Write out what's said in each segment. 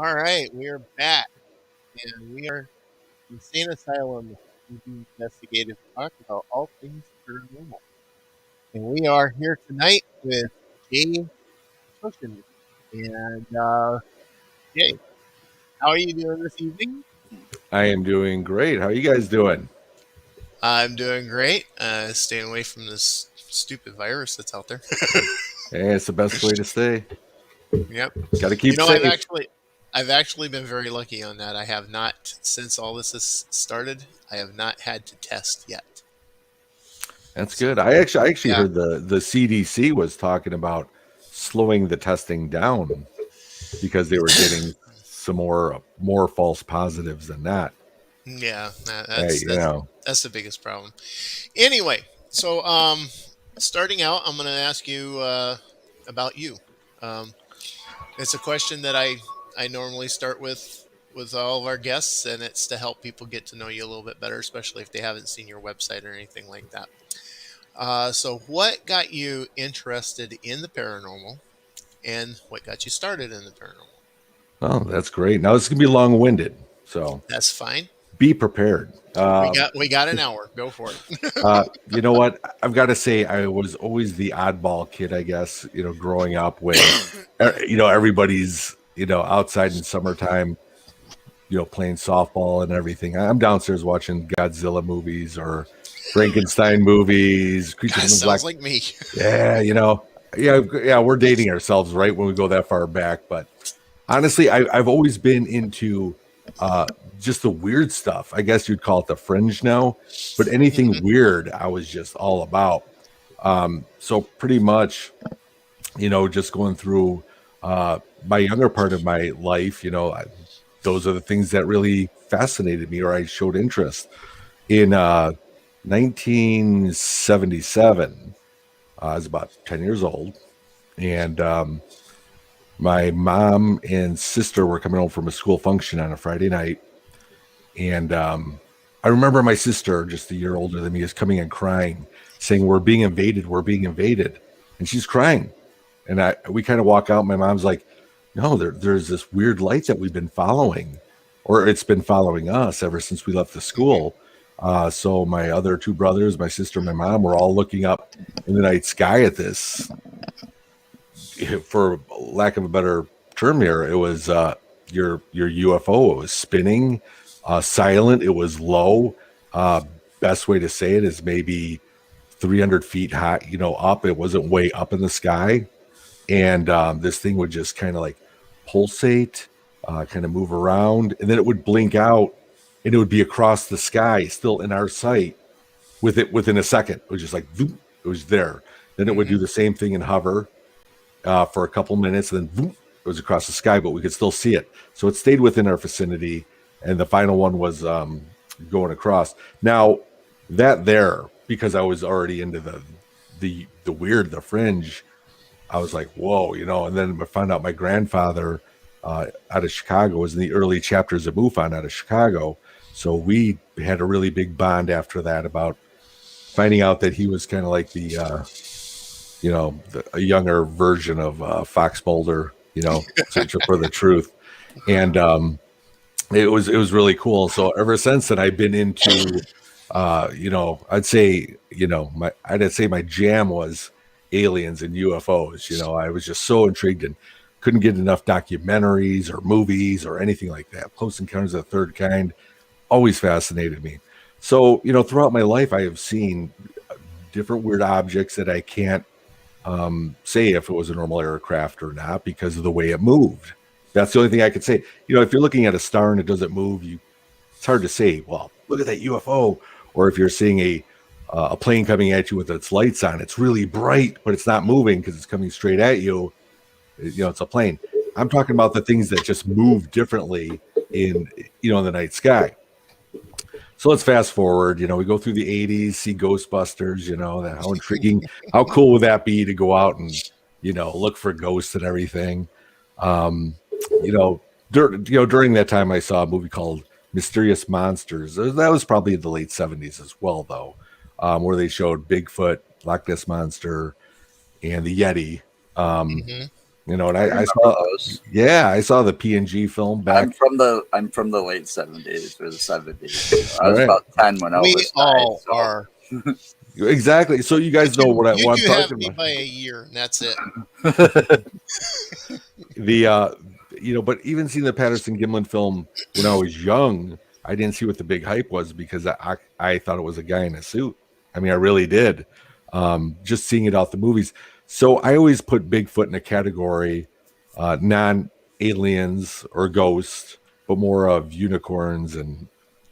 All right, we are back, and we are Insane Asylum. We do investigative talk about all things paranormal. And we are here tonight with Jay Bachochin. And Jay, how are you doing this evening? I am doing great. How are you guys doing? I'm doing great. Staying away from this stupid virus that's out there. Hey, it's the best way to stay. Yep. Got to You keep know, safe. I've actually been very lucky on that. I have not, since all this has started, I have not had to test yet. That's So good. I actually yeah. heard the CDC was talking about slowing the testing down because they were getting some more false positives than that. Yeah, Hey, that's the biggest problem. Anyway, so starting out, I'm going to ask you about you. Um, it's a question that I normally start with all of our guests, and it's to help people get to know you a little bit better, especially if they haven't seen your website or anything like that. So, what got you interested in the paranormal, and what got you started in the paranormal? oh, that's great. Now this is gonna be long winded, so That's fine. be prepared. We got an hour. Go for it. You know what? I've got to say, I was always the oddball kid, I guess. Growing up when everybody's outside in summertime, playing softball and everything. I'm downstairs watching Godzilla movies or Frankenstein movies, Creature That from the Black. sounds like me. Yeah, yeah, we're dating ourselves, right, when we go that far back. But honestly, I've always been into uh, just the weird stuff. I guess you'd call it the fringe now, but anything Hmm. weird, I was just all about. So pretty much, just going through my younger part of my life, those are the things that really fascinated me or I showed interest in 1977. I was about 10 years old, and my mom and sister were coming home from a school function on a Friday night. And I remember my sister, just a year older than me, is coming and crying, saying, "We're being invaded. We're being invaded." And she's crying. And we kind of walk out. My mom's like, "No, there's this weird light that we've been following, or it's been following us ever since we left the Hmm. school." So my other two brothers, my sister, and my mom were all looking up in the night sky at this. For lack of a better term here, it was your UFO. It was spinning, silent. It was low. Uh, Best way to say it is maybe 300 feet high. Up. It wasn't way up in the sky, and this thing would just kind of like pulsate, kind of move around, and then it would blink out, and it would be across the sky, still in our sight, with it within a second. It was just like zoom, it was there. Then it would do Hmm. the same thing and hover for a couple minutes, and then boom, it was across the sky, but we could still see it. So it stayed within our vicinity, and the final one was going across. Now that there, because I was already into the weird, the fringe, I was like, whoa, And then I found out my grandfather out of Chicago was in the early chapters of MUFON out of Chicago. So we had a really big bond after that about finding out that he was kind of like a younger version of Fox Mulder, searching for the truth. And it was really cool. So ever since then, I've been into, I'd say my jam was aliens and UFOs. I was just so intrigued and couldn't get enough documentaries or movies or anything like that. Close Encounters of the Third Kind always fascinated me. So, throughout my life, I have seen different weird objects that I can't say if it was a normal aircraft or not because of the way it moved. That's the only thing I could say. If you're looking at a star and it doesn't move, it's hard to say, well, look at that UFO. Or if you're seeing a plane coming at you with its lights on, it's really bright, but it's not moving because it's coming straight at you. It's a plane. I'm talking about the things that just move differently in the night sky. So let's fast forward. We go through the 80s, see Ghostbusters, that how intriguing, how cool would that be to go out and, look for ghosts and everything. Um, during that time, I saw a movie called Mysterious Monsters. That was probably in the late 70s as well, though, where they showed Bigfoot, Loch Ness Monster, and the Yeti. Um, Hmm. You know, and I I remember saw, those. yeah, I saw the PNG film back. I'm from the late 70s or the 70s. I All was right, about 10 when We Elvis died. all So are. exactly. So you guys know You what I'm two have talking me about. by a year, and that's it. The you know, but even seeing the Patterson Gimlin film when I was young, I didn't see what the big hype was because I thought it was a guy in a suit. I mean, I really did. Just seeing it off the movies. So I always put Bigfoot in a category, non aliens or ghosts, but more of unicorns and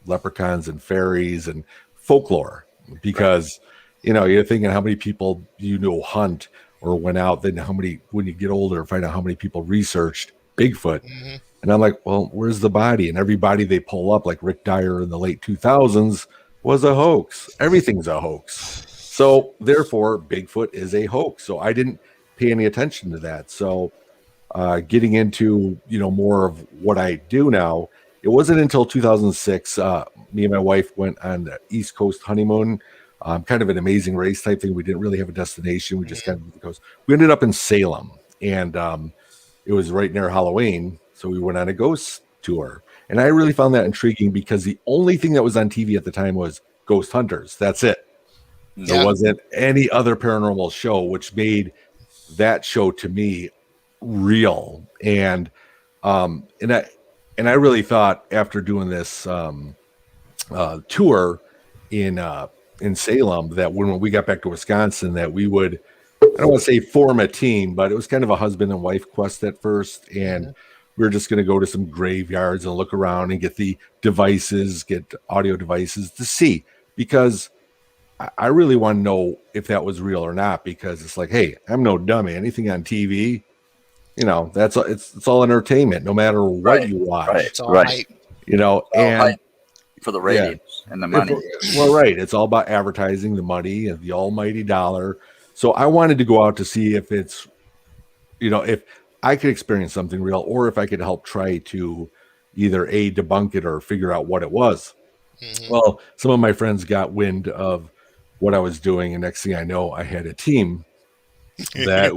leprechauns and fairies and folklore. right, Because you know, you're thinking how many people you know hunt or went out, then how many, when you get older, find out how many people researched Bigfoot. Hmm. And I'm like, well, where's the body? And every body they pull up, like Rick Dyer in the late 2000s, was a hoax. Everything's a hoax. So therefore, Bigfoot is a hoax. So I didn't pay any attention to that. So getting into, you know, more of what I do now, it wasn't until 2006. Me and my wife went on the East Coast honeymoon, kind of an amazing race type thing. We didn't really have a destination. We just Hmm. kind of the coast. We ended up in Salem, and it was right near Halloween, so we went on a ghost tour. And I really found that intriguing because the only thing that was on TV at the time was Ghost Hunters. That's it. There Yeah. wasn't any other paranormal show, which made that show to me real. And I really thought after doing this tour in Salem that when we got back to Wisconsin that we would, I don't want to say form a team, but it was kind of a husband and wife quest at first. And Hmm. we were just going to go to some graveyards and look around and get the devices, get audio devices to see, because I really want to know if that was real or not, because it's like, hey, I'm no dummy. Anything on TV, you know, it's all entertainment, no matter what right, you right, watch, It's all right. hype. you know, Well, and for the yeah, ratings and the money. well, right. It's all about advertising, the money, and the almighty dollar. So I wanted to go out to see if it's, you know, if I could experience something real, or if I could help try to either a debunk it or figure out what it was. Hmm. Well, some of my friends got wind of what I was doing, and next thing I know, I had a team that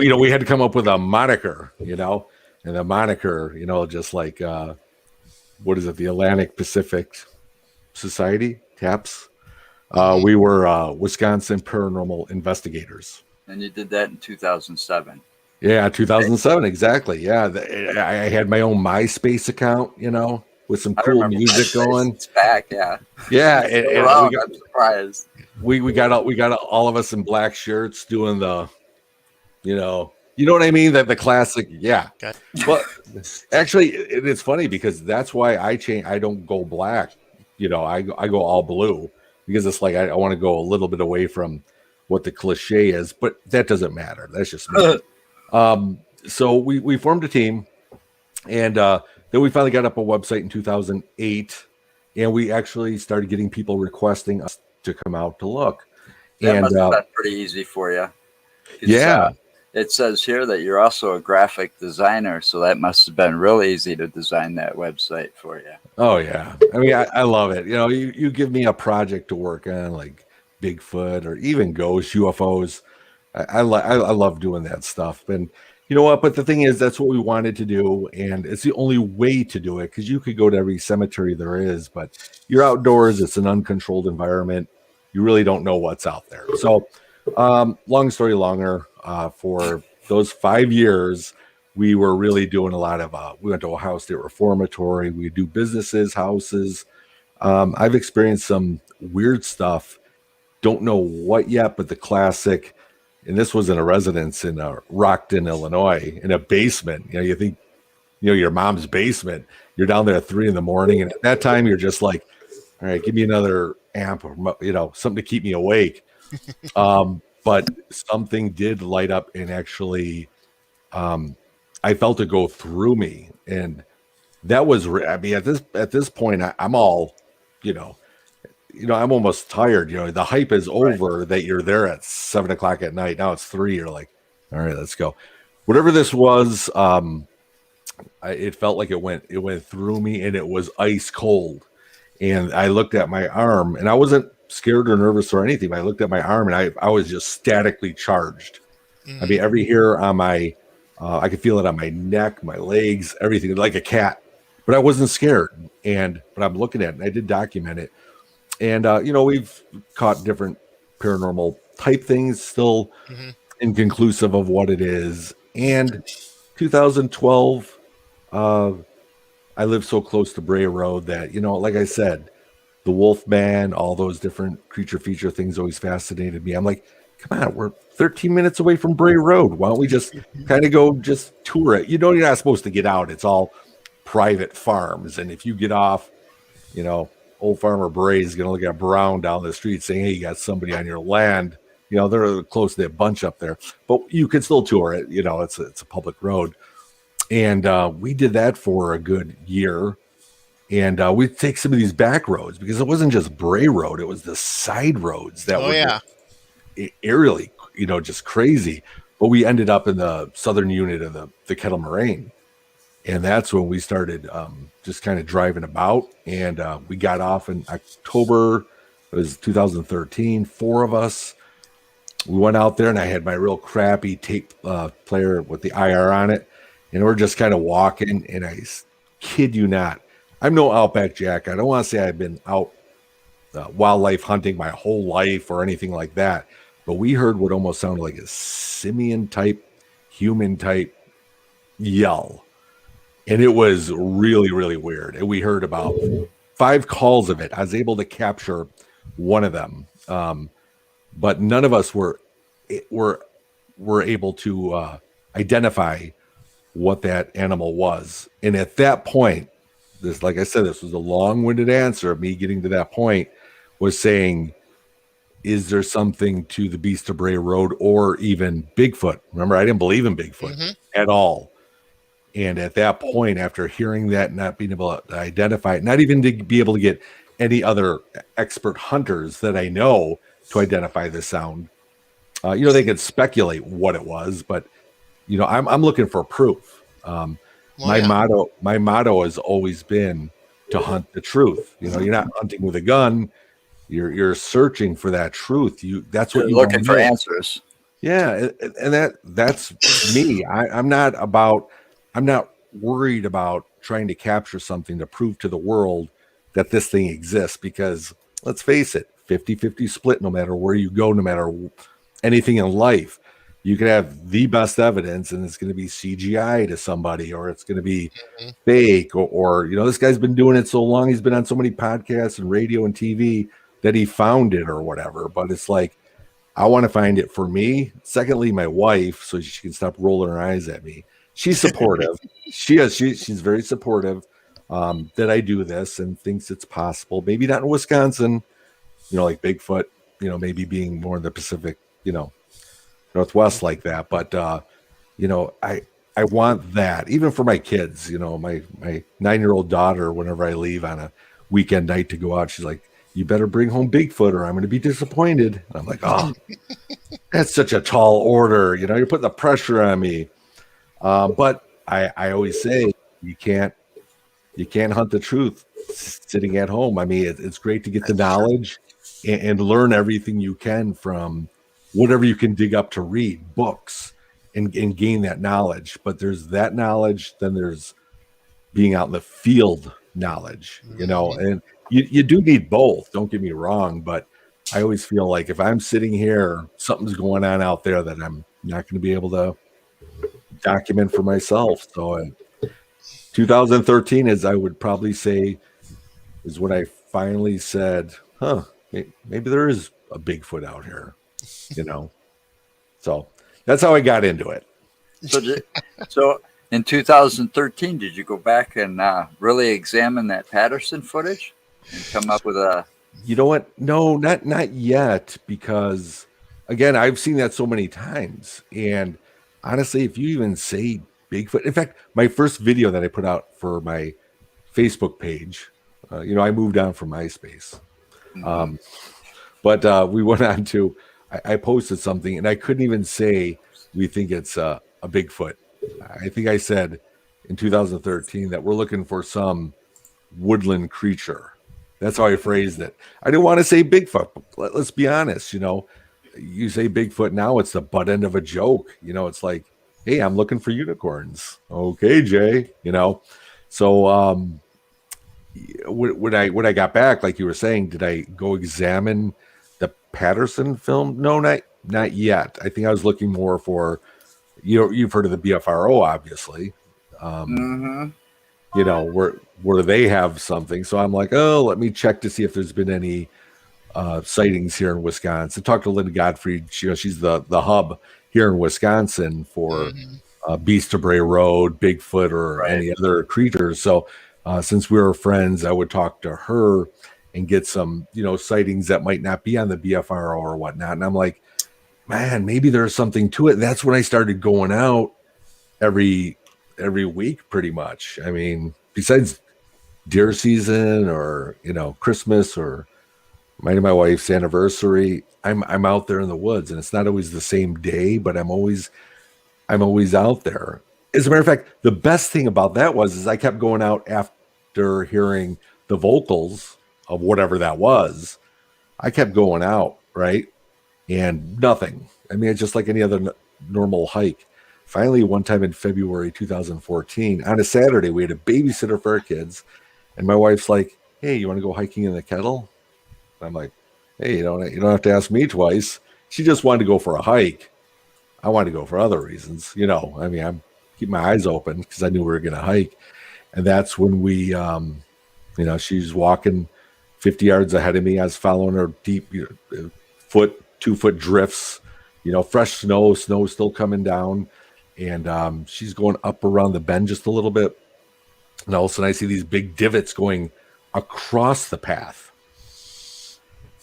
you know, we had to come up with a moniker, you know, and the moniker, you know, just like what is it, the Atlantic Pacific Society, TAPS. Hmm. We were Wisconsin Paranormal Investigators. And you did that in 2007. Yeah, 2007, exactly. Yeah, I had my own MySpace account, you know, with some I cool remember music MySpace. going. It's back, yeah. Yeah, It's still and around. I'm surprised. we got all of us in black shirts doing the, you know what I mean, that the classic, yeah. Okay. Well, actually, it's funny because that's why I change. I don't go black, you know. I go all blue because it's like I want to go a little bit away from what the cliche is, but that doesn't matter. That's just me. So we formed a team, and then we finally got up a website in 2008, and we actually started getting people requesting us to come out to look. That And must have been pretty easy for you. yeah, It says here that you're also a graphic designer, so that must have been real easy to design that website for you. oh yeah. I mean, I love it. You know, you give me a project to work on, like Bigfoot or even ghosts, UFOs. I love doing that stuff. And you know what? But the thing is, that's what we wanted to do, and it's the only way to do it, because you could go to every cemetery there is, but you're outdoors. It's an uncontrolled environment. You really don't know what's out there. So, long story longer. For those 5 years, we were really doing a lot of. We went to Ohio State Reformatory. We do businesses, houses. I've experienced some weird stuff. Don't know what yet, but the classic, and this was in a residence in Rockton, Illinois, in a basement. You know, you think, you know, your mom's basement. You're down there at 3 in the morning, and at that time, you're just like, all right, give me another amp, or you know, something to keep me awake. But something did light up, and actually, I felt it go through me, and that was. I mean, at this point, I'm all, you know, I'm almost tired. You know, the hype is Right. over that you're there at 7 o'clock at night. Now it's 3. You're like, all right, let's go. Whatever this was, it felt like it went through me, and it was ice cold. And I looked at my arm, and I wasn't scared or nervous or anything. But I looked at my arm, and I was just statically charged. I Hmm. mean, every hair on my I could feel it on my neck, my legs, everything, like a cat. But I wasn't scared. But I'm looking at it, and I did document it. And we've caught different paranormal type things, still Hmm. inconclusive of what it is. And 2012, uh, I live so close to Bray Road that, like I said, the Wolfman, all those different creature feature things always fascinated me. I'm like, come on, we're 13 minutes away from Bray Road. Why don't we just kind of go just tour it? You're not supposed to get out. It's all private farms. And if you get off, old farmer Bray is going to look at Brown down the street saying, hey, you got somebody on your land. They're close to that bunch up there, but you can still tour it. It's a public road. And we did that for a good year. And we'd take some of these back roads because it wasn't just Bray Road. It was the side roads that Oh were yeah. eerily, just crazy. But we ended up in the southern unit of the Kettle Moraine. And that's when we started just kind of driving about. And we got off in October. It was 2013. 4 of us. We went out there, and I had my real crappy tape player with the IR on it. And we're just kind of walking. And I kid you not, I'm no Outback Jack. I don't want to say I've been out wildlife hunting my whole life or anything like that. But we heard what almost sounded like a simian type, human type yell. And it was really, really weird. And we heard about 5 calls of it. I was able to capture one of them. But none of us were able to identify what that animal was. And at that point, like I said, this was a long-winded answer of me getting to that point, was saying, is there something to the Beast of Bray Road or even Bigfoot? Remember, I didn't believe in Bigfoot at all. And at that point, after hearing that, not being able to identify it, not even to be able to get any other expert hunters that I know to identify the sound, they could speculate what it was, but I'm looking for proof. My motto has always been to hunt the truth. You're not hunting with a gun. You're searching for that truth. That's what You're you looking want for to know. answers. Yeah, and that's me. I'm not worried about trying to capture something to prove to the world that this thing exists, because let's face it, 50-50 split, no matter where you go, no matter anything in life, you can have the best evidence and it's going to be CGI to somebody, or it's going to be fake, or this guy's been doing it so long, he's been on so many podcasts and radio and TV that he found it or whatever. But it's like, I want to find it for me. Secondly, my wife, so she can stop rolling her eyes at me. She's supportive. She's very supportive that I do this and thinks it's possible. Maybe not in Wisconsin, like Bigfoot, maybe being more in the Pacific, Northwest like that. But I want that even for my kids. My 9-year-old daughter, whenever I leave on a weekend night to go out, she's like, you better bring home Bigfoot or I'm going to be disappointed. And I'm like, oh, that's such a tall order. You're putting the pressure on me. But I always say you can't hunt the truth sitting at home. I mean, it's great to get the knowledge and learn everything you can from whatever you can dig up to read, books, and gain that knowledge. But there's that knowledge, then there's being out in the field knowledge, and you do need both. Don't get me wrong, but I always feel like if I'm sitting here, something's going on out there that I'm not going to be able to document for myself. So 2013, as I would probably say, is when I finally said, maybe there is a Bigfoot out here, So that's how I got into it. So in 2013, did you go back and really examine that Patterson footage and come up with a... You know what? No, not yet, because again, I've seen that so many times. And honestly, if you even say Bigfoot, in fact, my first video that I put out for my Facebook page, I moved on from MySpace. But we went on to, I posted something and I couldn't even say we think it's a Bigfoot. I think I said in 2013 that we're looking for some woodland creature. That's how I phrased it. I didn't want to say Bigfoot, but let's be honest, you say Bigfoot now, it's the butt end of a joke. It's like, hey, I'm looking for unicorns. Okay, Jay, So when I got back, like you were saying, did I go examine the Patterson film? No, not yet. I think I was looking more for, you've heard of the BFRO, obviously. Um, Mm-hmm. where they have something. So I'm like, oh, let me check to see if there's been any sightings here in Wisconsin. Talked to Linda Godfrey. She's the hub here in Wisconsin for Hmm. Beast of Bray Road, Bigfoot, or Right. any other creatures. So since we were friends, I would talk to her and get some, sightings that might not be on the BFRO or whatnot. And I'm like, man, maybe there's something to it. And that's when I started going out every week, pretty much. I mean, besides deer season or Christmas or my wife's anniversary, I'm out there in the woods, and it's not always the same day, but I'm always out there. As a matter of fact, the best thing about that is I kept going out after hearing the vocals of whatever that was. I kept going out, right? And nothing. I mean, it's just like any other normal hike. Finally, one time in February 2014, on a Saturday, we had a babysitter for our kids, and my wife's like, "Hey, you want to go hiking in the kettle?" And I'm like, "Hey, you don't have to ask me twice." She just wanted to go for a hike. I wanted to go for other reasons, I mean, I'm keep my eyes open because I knew we were going to hike, and that's when she's walking 50 yards ahead of me. I was following her deep, 2 foot drifts, fresh snow still coming down. And she's going up around the bend just a little bit. And all of a sudden I see these big divots going across the path.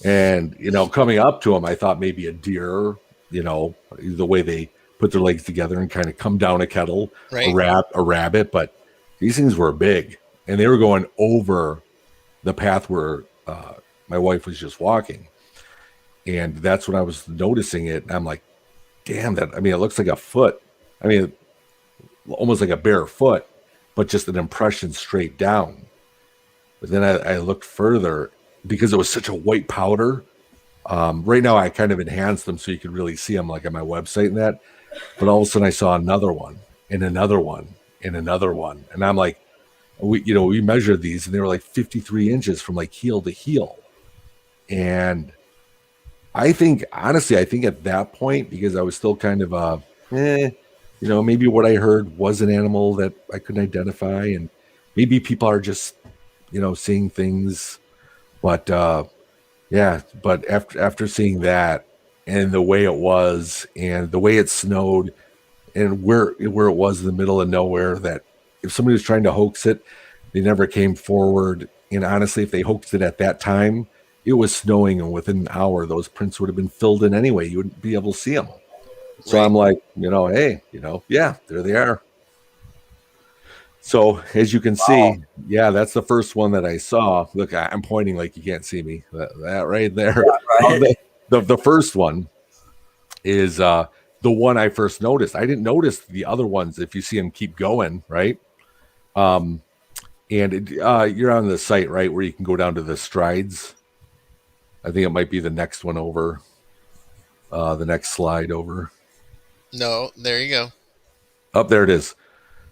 And, coming up to them, I thought maybe a deer, the way they put their legs together and kind of come down a kettle, Right. a rabbit. But these things were big, and they were going over the path where my wife was just walking. And that's when I was noticing it. And I'm like, damn, it looks like a foot. I mean, almost like a bare foot, but just an impression straight down. But then I looked further because it was such a white powder. Right now, I kind of enhanced them so you could really see them, like on my website and that. But all of a sudden, I saw another one and another one and another one. And I'm like, we measured these, and they were like 53 inches from like heel to heel. And honestly, I think at that point, because I was still kind of, maybe what I heard was an animal that I couldn't identify, and maybe people are just, seeing things. But but after seeing that and the way it was and the way it snowed and where it was in the middle of nowhere, that if somebody was trying to hoax it, they never came forward. And honestly, if they hoaxed it at that time, it was snowing, and within an hour, those prints would have been filled in anyway. You wouldn't be able to see them. So Right. I'm like, hey, yeah, there they are. So as you can see, yeah, that's the first one that I saw. Look, I'm pointing like you can't see me. That right there. Right. The first one is the one I first noticed. I didn't notice the other ones. If you see them keep going, right? And you're on the site, right, where you can go down to the strides. I think it might be the next one over, the next slide over. No, there you go. Up there it is.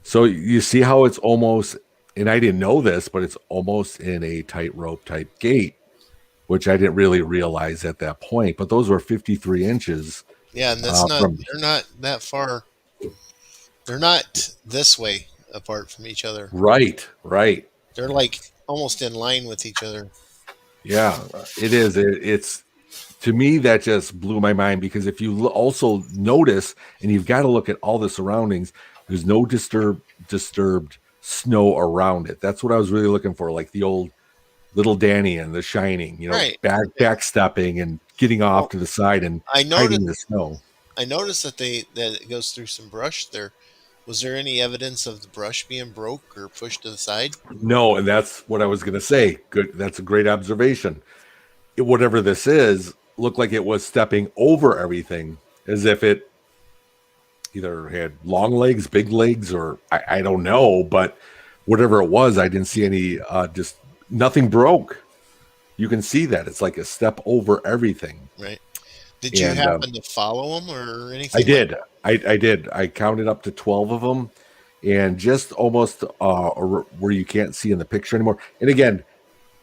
So you see how it's almost, and I didn't know this, but it's almost in a tightrope type gait, which I didn't really realize at that point. But those were 53 inches. Yeah, and they're not that far. They're not this way apart from each other. Right. They're like almost in line with each other. Yeah, it is. It's, to me, that just blew my mind, because if you also notice, and you've got to look at all the surroundings, there's no disturbed snow around it. That's what I was really looking for, like the old Little Danny and The Shining, Right. backstepping and getting off to the side and hiding the snow. I noticed that it goes through some brush there. Was there any evidence of the brush being broke or pushed to the side? No, and that's what I was going to say. Good, that's a great observation. Whatever this is, looked like it was stepping over everything, as if it either had long legs, big legs, or I don't know, but whatever it was, I didn't see any, just nothing broke. You can see that it's like a step over everything. Right. Did you And happen to follow them or I anything like did. I did. I counted up to 12 of them, and just almost where you can't see in the picture anymore. And again,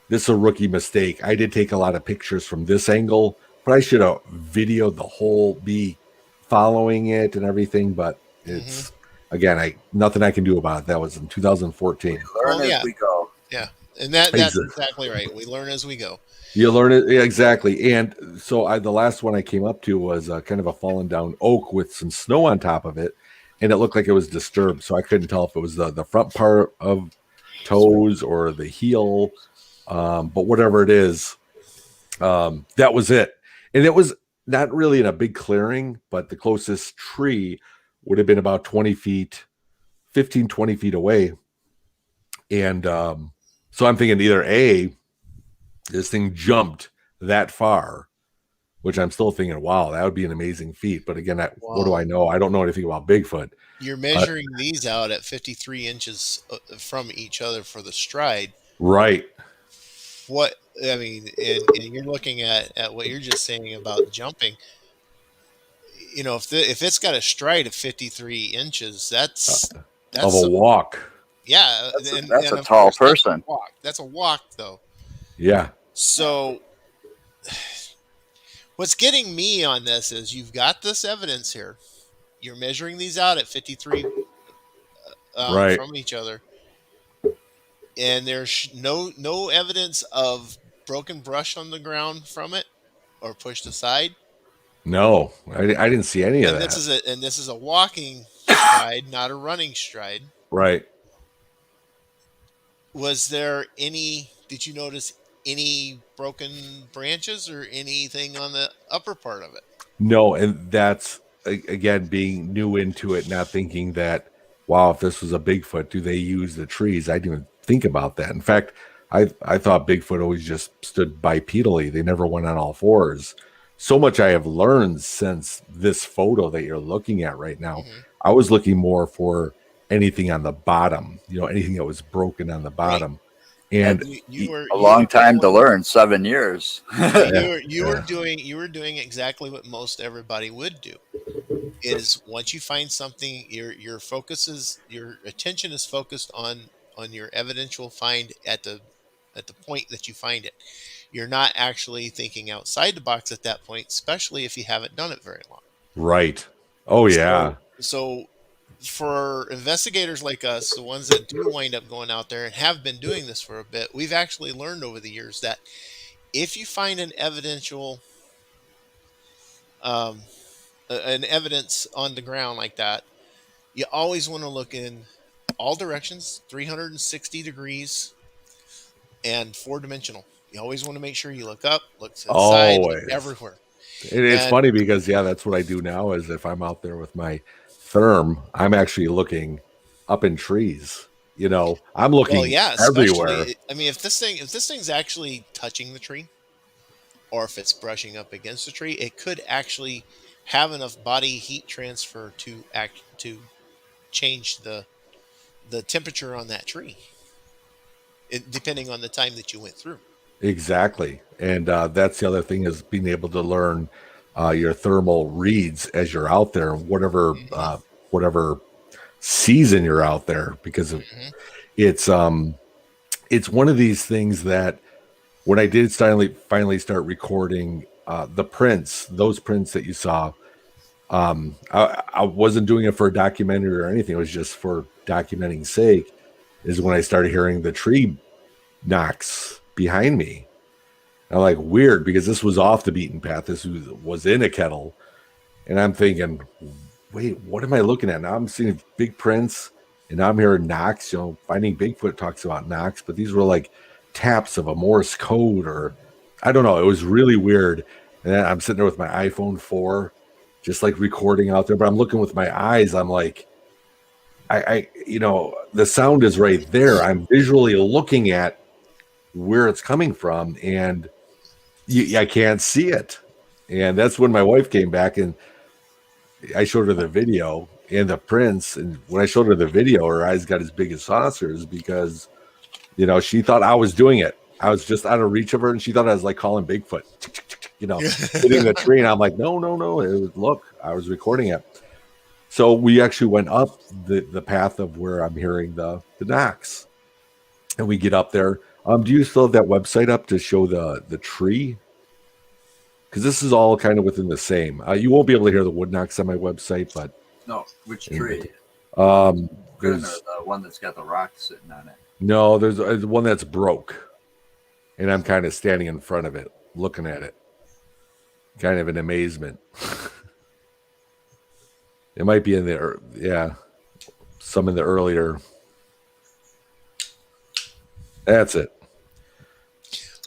this is a rookie mistake. I did take a lot of pictures from this angle, but I should have videoed the whole be following it and everything. But that? Hmm. it's again, I nothing I can do about it. That was in We 2014. learn Well, as yeah, we go. yeah, and that's Exa- exactly right. We learn as we go. You learn it, yeah, exactly. And so the last one I came up to was kind of a fallen down oak with some snow on top of it, and it looked like it was disturbed. So I couldn't tell if it was the front part of toes or the heel, but whatever it is, that was it. And it was not really in a big clearing, but the closest tree would have been about 20 feet, 15, 20 feet away. And so I'm thinking either A, this thing jumped that far, which I'm still thinking, wow, that would be an amazing feat. But again, what do Wow. I know? I don't know anything about Bigfoot. You're Uh, measuring these out at 53 inches from each other for the stride. right. What I mean, and you're looking at what you're just saying about jumping. If it's got a stride of 53 inches, Of a that's walk. yeah, That's and a of tall course that's a person. walk. That's a walk though. Yeah. So what's getting me on this is you've got this evidence here. You're measuring these out at 53 Right. from each other, and there's no evidence of broken brush on the ground from it or pushed aside. No, I didn't see any of And that. this is a walking stride, not a running stride. Right. Was there any? Did you notice any broken branches or anything on the upper part of it? No, and that's again being new into it, not thinking that, wow, if this was a Bigfoot, do they use the trees? I didn't even think about that. In fact, I thought Bigfoot always just stood bipedally. They never went on all fours. So much I have learned since this photo that you're looking at right now. Hmm. I was looking more for anything on the bottom, anything that was broken on the Right. bottom. And A long time to learn, 7 years. Well, yeah, you were doing exactly what most everybody would do. Is once you find something, your attention is focused on your evidential find at the point that you find it. You're not actually thinking outside the box at that point, especially if you haven't done it very long. right. Oh yeah. So for investigators like us, the ones that do wind up going out there and have been doing this for a bit, we've actually learned over the years that if you find um, an evidence on the ground like that, you always want to look in all directions, 360 degrees, and four dimensional. You always want to make sure you look up, look to the side, look Always. everywhere. It's And funny because that's what I do now. Is if I'm out there with my therm, I'm actually looking up in trees. I'm well, looking yeah, everywhere. especially I mean, if this thing's actually touching the tree, or if it's brushing up against the tree, it could actually have enough body heat transfer to change the temperature on that tree, depending on the time that you went through. Exactly, and that's the other thing is being able to learn your thermal reads as you're out there, Hmm. whatever season you're out there, because Hmm. it's it's one of these things that when I did finally start recording the prints, those prints that you saw, I wasn't doing it for a documentary or anything. It was just for documenting sake. Is when I started hearing the tree knocks behind me. I'm like, weird, because this was off the beaten path. This was in a kettle, and I'm thinking, wait, what am I looking at now? I'm seeing big prints, and now I'm hearing knocks. Finding Bigfoot talks about knocks, but these were like taps of a Morse code, or I don't know. It was really weird. And then I'm sitting there with my iPhone 4, just like recording out there, but I'm looking with my eyes. I'm like, the sound is right there. I'm visually looking at where it's coming from, and I can't see it. And that's when my wife came back and I showed her the video and the prints. And when I showed her the video, her eyes got as big as saucers because, she thought I was doing it. I was just out of reach of her, and she thought I was like calling Bigfoot. hitting the tree. And I'm like, no. Look, I was recording it. So we actually went up the path of where I'm hearing the knocks, and we get up there. Do you still have that website up to show the tree? Because this is all kind of within the same. You won't be able to hear the wood knocks on my website, but No, which tree? There's The one that's got the rock sitting on it. no, there's one that's broke, and I'm kind of standing in front of it, looking at it, kind of in amazement. It might be in there, yeah. Some in the earlier. That's it.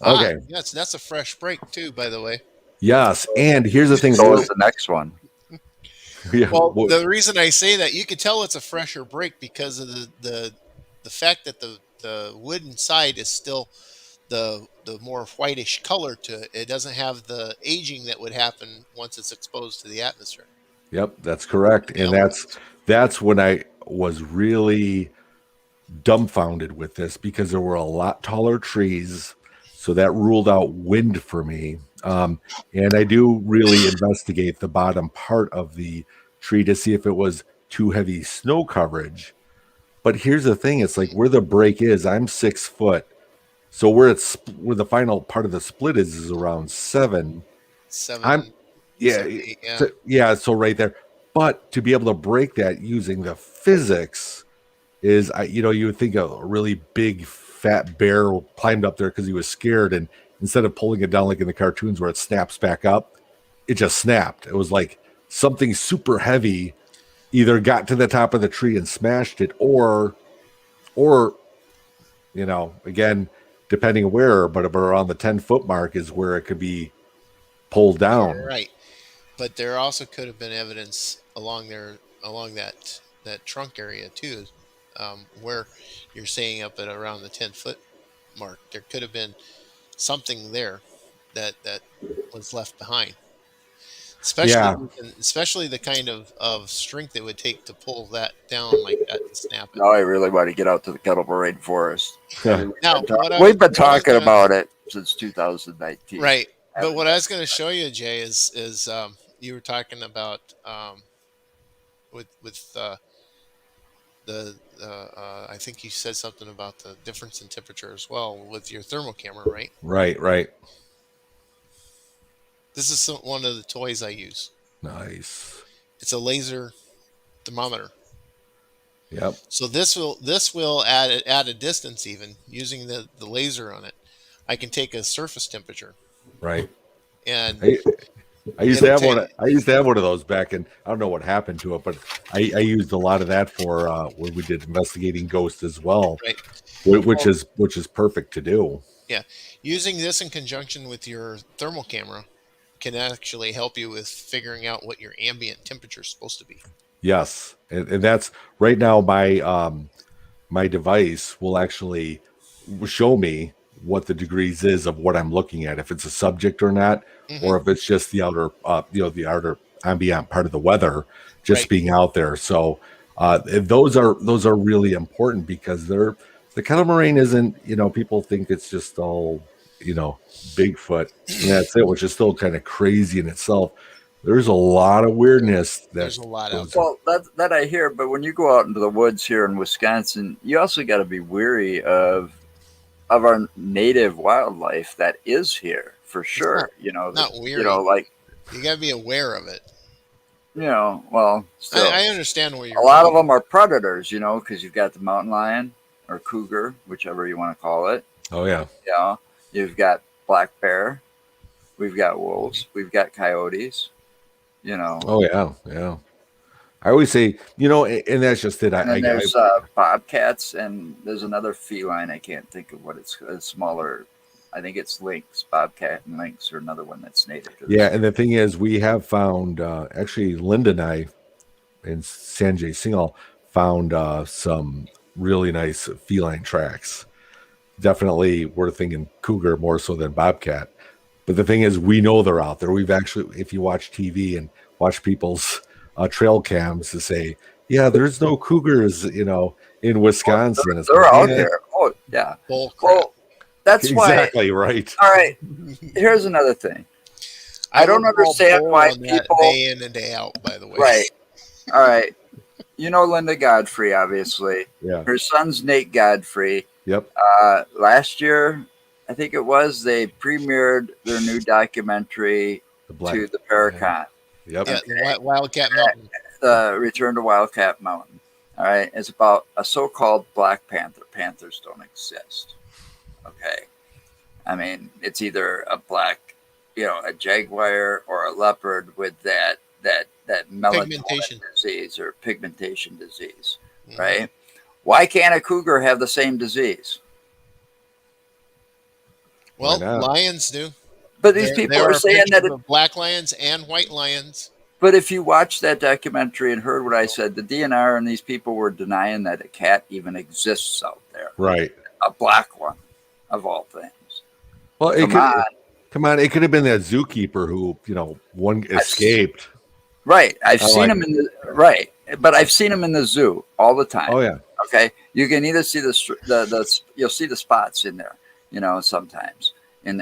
Okay. Yes, that's a fresh break too, by the way. Yes, and here's the thing. So is the next one. Yeah, Well, the reason I say that, you could tell it's a fresher break because of the fact that the wood inside is still the more whitish color to it. It doesn't have the aging that would happen once it's exposed to the atmosphere. Yep, that's correct. And that's when I was really dumbfounded with this, because there were a lot taller trees, so that ruled out wind for me. And I do really investigate the bottom part of the tree to see if it was too heavy snow coverage. But here's the thing: it's like where the break is, I'm 6 foot, so where the final part of the split is around 7. 7, Yeah, 7, 8, yeah. So right there. But to be able to break that using the physics is, you would think a really big fat bear climbed up there because he was scared, and instead of pulling it down like in the cartoons where it snaps back up, it just snapped. It was like something super heavy either got to the top of the tree and smashed it, or again, depending on where, but around the 10-foot mark is where it could be pulled down. Right. But there also could have been evidence along that trunk area too, where you're saying up at around the 10-foot mark. There could have been something there that was left behind. Especially the kind of strength it would take to pull that down like that and snap it. Now I really want to get out to the Kettle Moraine Forest. Now, We've been talking about it since 2019. Right. But what I was going to show you, Jay, is you were talking about with I think you said something about the difference in temperature as well with your thermal camera, right? Right. This is one of the toys I use. Nice. It's a laser thermometer. Yep. So this will at a distance, even using the laser on it, I can take a surface temperature. Right. And I used to have one. I used to have one of those back, and I don't know what happened to it, but I used a lot of that for when we did investigating ghosts as well, right. which is perfect to do. Yeah, using this in conjunction with your thermal camera can actually help you with figuring out what your ambient temperature is supposed to be. Yes, and that's right now. My device will actually show me what the degrees is of what I'm looking at, if it's a subject or not, or if it's just the outer, the outer ambient part of the weather just being out there. So those are really important, because the Kettle Moraine isn't, people think it's just all, Bigfoot, and that's it, which is still kind of crazy in itself. There's a lot of weirdness. There's a lot out there. Well, that I hear, but when you go out into the woods here in Wisconsin, you also got to be weary of our native wildlife that is here for sure. Not weird. Like you got to be aware of it. Well, still, I understand where you're. A lot of them are predators, because you've got the mountain lion or cougar, whichever you want to call it. Oh yeah. Yeah, you've got black bear. We've got wolves. We've got coyotes. Oh yeah. I always say, and that's just it. There's bobcats, and there's another feline. I can't think of what it's smaller. I think it's lynx, bobcat, and lynx, or another one that's native to this. Yeah, and the thing is, we have found actually, Linda and I and Sanjay Singhal found some really nice feline tracks. Definitely, we're thinking cougar more so than bobcat. But the thing is, we know they're out there. We've actually, if you watch TV and watch people's trail cams, to say, yeah, there's no cougars, in Wisconsin. They're out there. Oh, yeah. Bull crap. Well, that's exactly right. All right. Here's another thing. I I don't would call understand bull why on that people. day in and day out. By the way, Right. All right. You know Linda Godfrey, obviously. Yeah. Her son's Nate Godfrey. Yep. Last year, I think it was, they premiered their new documentary The black. to the Paracon. Yep. yeah, the Okay. Wildcat Mountain. The Return to Wildcat Mountain. All right. It's about a so called Black Panther. Panthers don't exist. Okay. I mean, it's either a black, a jaguar or a leopard with that melatonin Pigmentation. disease or pigmentation disease, Mhm. right? Why can't a cougar have the same disease? Why Well, not? lions do. But these people There are are saying that. pictures of black lions and white lions. But if you watch that documentary and heard what I said, the DNR and these people were denying that a cat even exists out there, Right. a black one, of all things. Well, Come on. come on. It could have been that zookeeper who, one escaped. Right. I've I seen like him in the right, but I've seen him in the zoo all the time. Oh yeah. Okay, you can either see you'll see the spots in there, sometimes in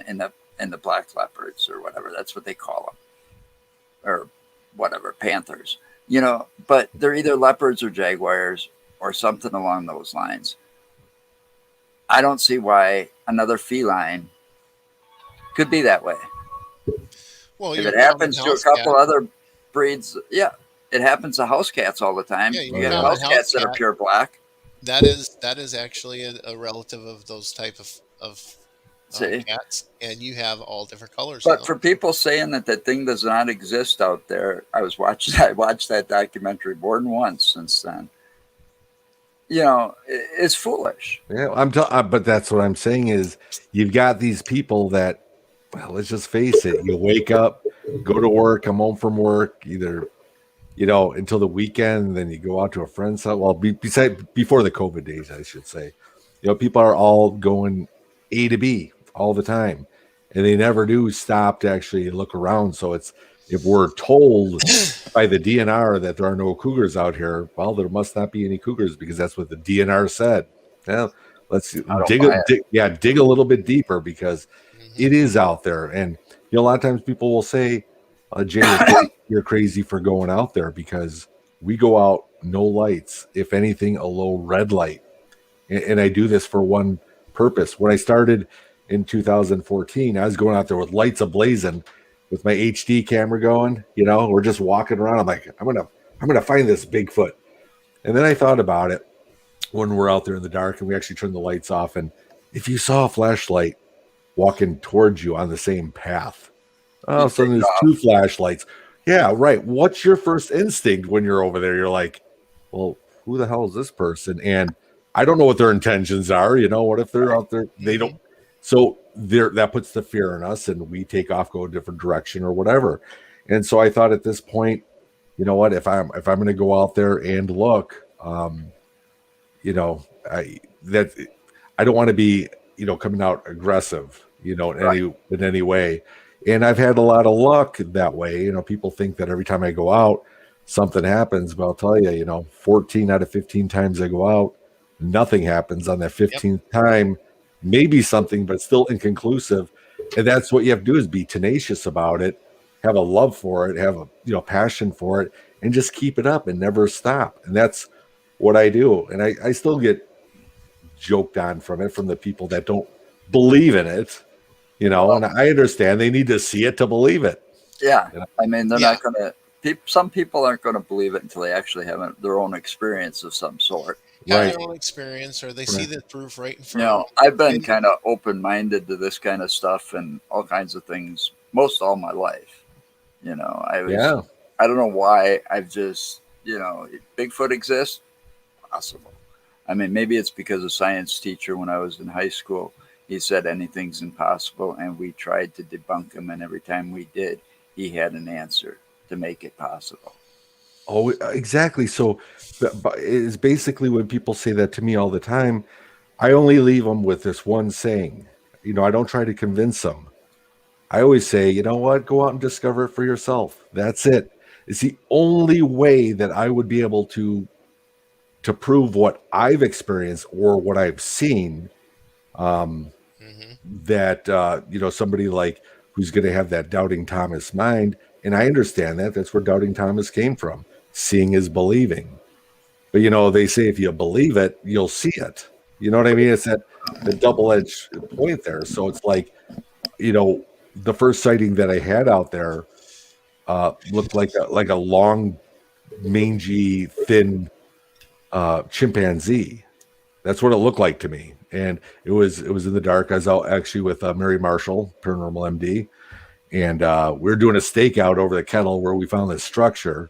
the black leopards or whatever. That's what they call them, or whatever, panthers. But they're either leopards or jaguars or something along those lines. I don't see why another feline could be that way. Well, If your it common happens to a house couple cat. other breeds, yeah, it happens to house cats all the time. Yeah, You your get Yeah. house common cats house that are cat. pure black. That is actually a relative of those type of See, cats, and you have all different colors in but them. for people saying that thing does not exist out there, I watched that documentary more than once since then. It's foolish. Yeah. But that's what I'm saying is you've got these people that, well, let's just face it. You wake up, go to work, come home from work, either until the weekend, then you go out to a friend's house. Well, before the COVID days, I should say. People are all going A to B all the time, and they never do stop to actually look around. So if we're told by the DNR that there are no cougars out here, well, there must not be any cougars because that's what the DNR said. Now, let's I don't dig, buy it. dig a little bit deeper because Mhm. it is out there. And a lot of times people will say, Jay, you're crazy for going out there because we go out no lights, if anything, a low red light. And I do this for one purpose. When I started in 2014, I was going out there with lights ablazing with my HD camera going. We're just walking around. I'm like, I'm gonna find this Bigfoot. And then I thought about it when we're out there in the dark and we actually turn the lights off. And if you saw a flashlight walking towards you on the same path, all of a sudden there's two flashlights. Yeah, right. What's your first instinct when you're over there? You're like, well, who the hell is this person? And I don't know what their intentions are. What if they're out there? They don't. So that puts the fear in us, and we take off, go a different direction, or whatever. And so I thought at this point, you know what? If I'm going to go out there and look, I don't want to be coming out aggressive, in any way. And I've had a lot of luck that way. People think that every time I go out, something happens. But I'll tell you, 14 out of 15 times I go out, nothing happens. On that 15th time, maybe something, but still inconclusive. And that's what you have to do is be tenacious about it, have a love for it, have a passion for it, and just keep it up and never stop. And that's what I do. And I still get joked on from it, from the people that don't believe in it. And I understand they need to see it to believe it. Yeah. I mean, they're Yeah. not going to, some people aren't going to believe it until they actually have their own experience of some sort. Have Right. their own experience, or they see Right. the proof right in front of them. I've been And- kind of open-minded to this kind of stuff and all kinds of things most all my life. Yeah. I don't know why I've just, Bigfoot exists, possible. I mean, maybe it's because a science teacher when I was in high school, he said anything's impossible, and we tried to debunk him, and every time we did, he had an answer to make it possible. Oh, exactly. So it's basically when people say that to me all the time, I only leave them with this one saying. I don't try to convince them. I always say, you know what? Go out and discover it for yourself. That's it. It's the only way that I would be able to prove what I've experienced or what I've seen. Mhm. That somebody like who's going to have that doubting Thomas mind. And I understand that. That's where doubting Thomas came from. Seeing is believing. But, they say if you believe it, you'll see it. You know what I mean? It's that the double-edged point there. So it's like, the first sighting that I had out there looked like a long, mangy, thin chimpanzee. That's what it looked like to me. And it was in the dark. I was out actually with Mary Marshall, Paranormal MD, and we were doing a stakeout over the kettle where we found this structure.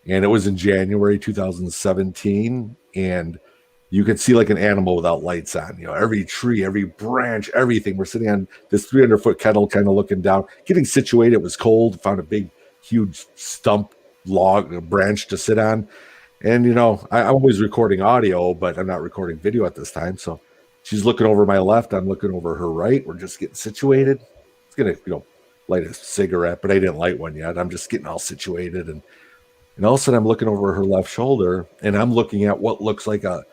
And it was in January 2017, and you could see like an animal without lights on. Every tree, every branch, everything. We're sitting on this 300-foot kettle, kind of looking down, getting situated. It was cold. Found a big, huge stump log, a branch to sit on. And I'm always recording audio, but I'm not recording video at this time. So she's looking over my left. I'm looking over her right. We're just getting situated. It's gonna, light a cigarette, but I didn't light one yet. I'm just getting all situated, and all of a sudden I'm looking over her left shoulder, and I'm looking at what looks like a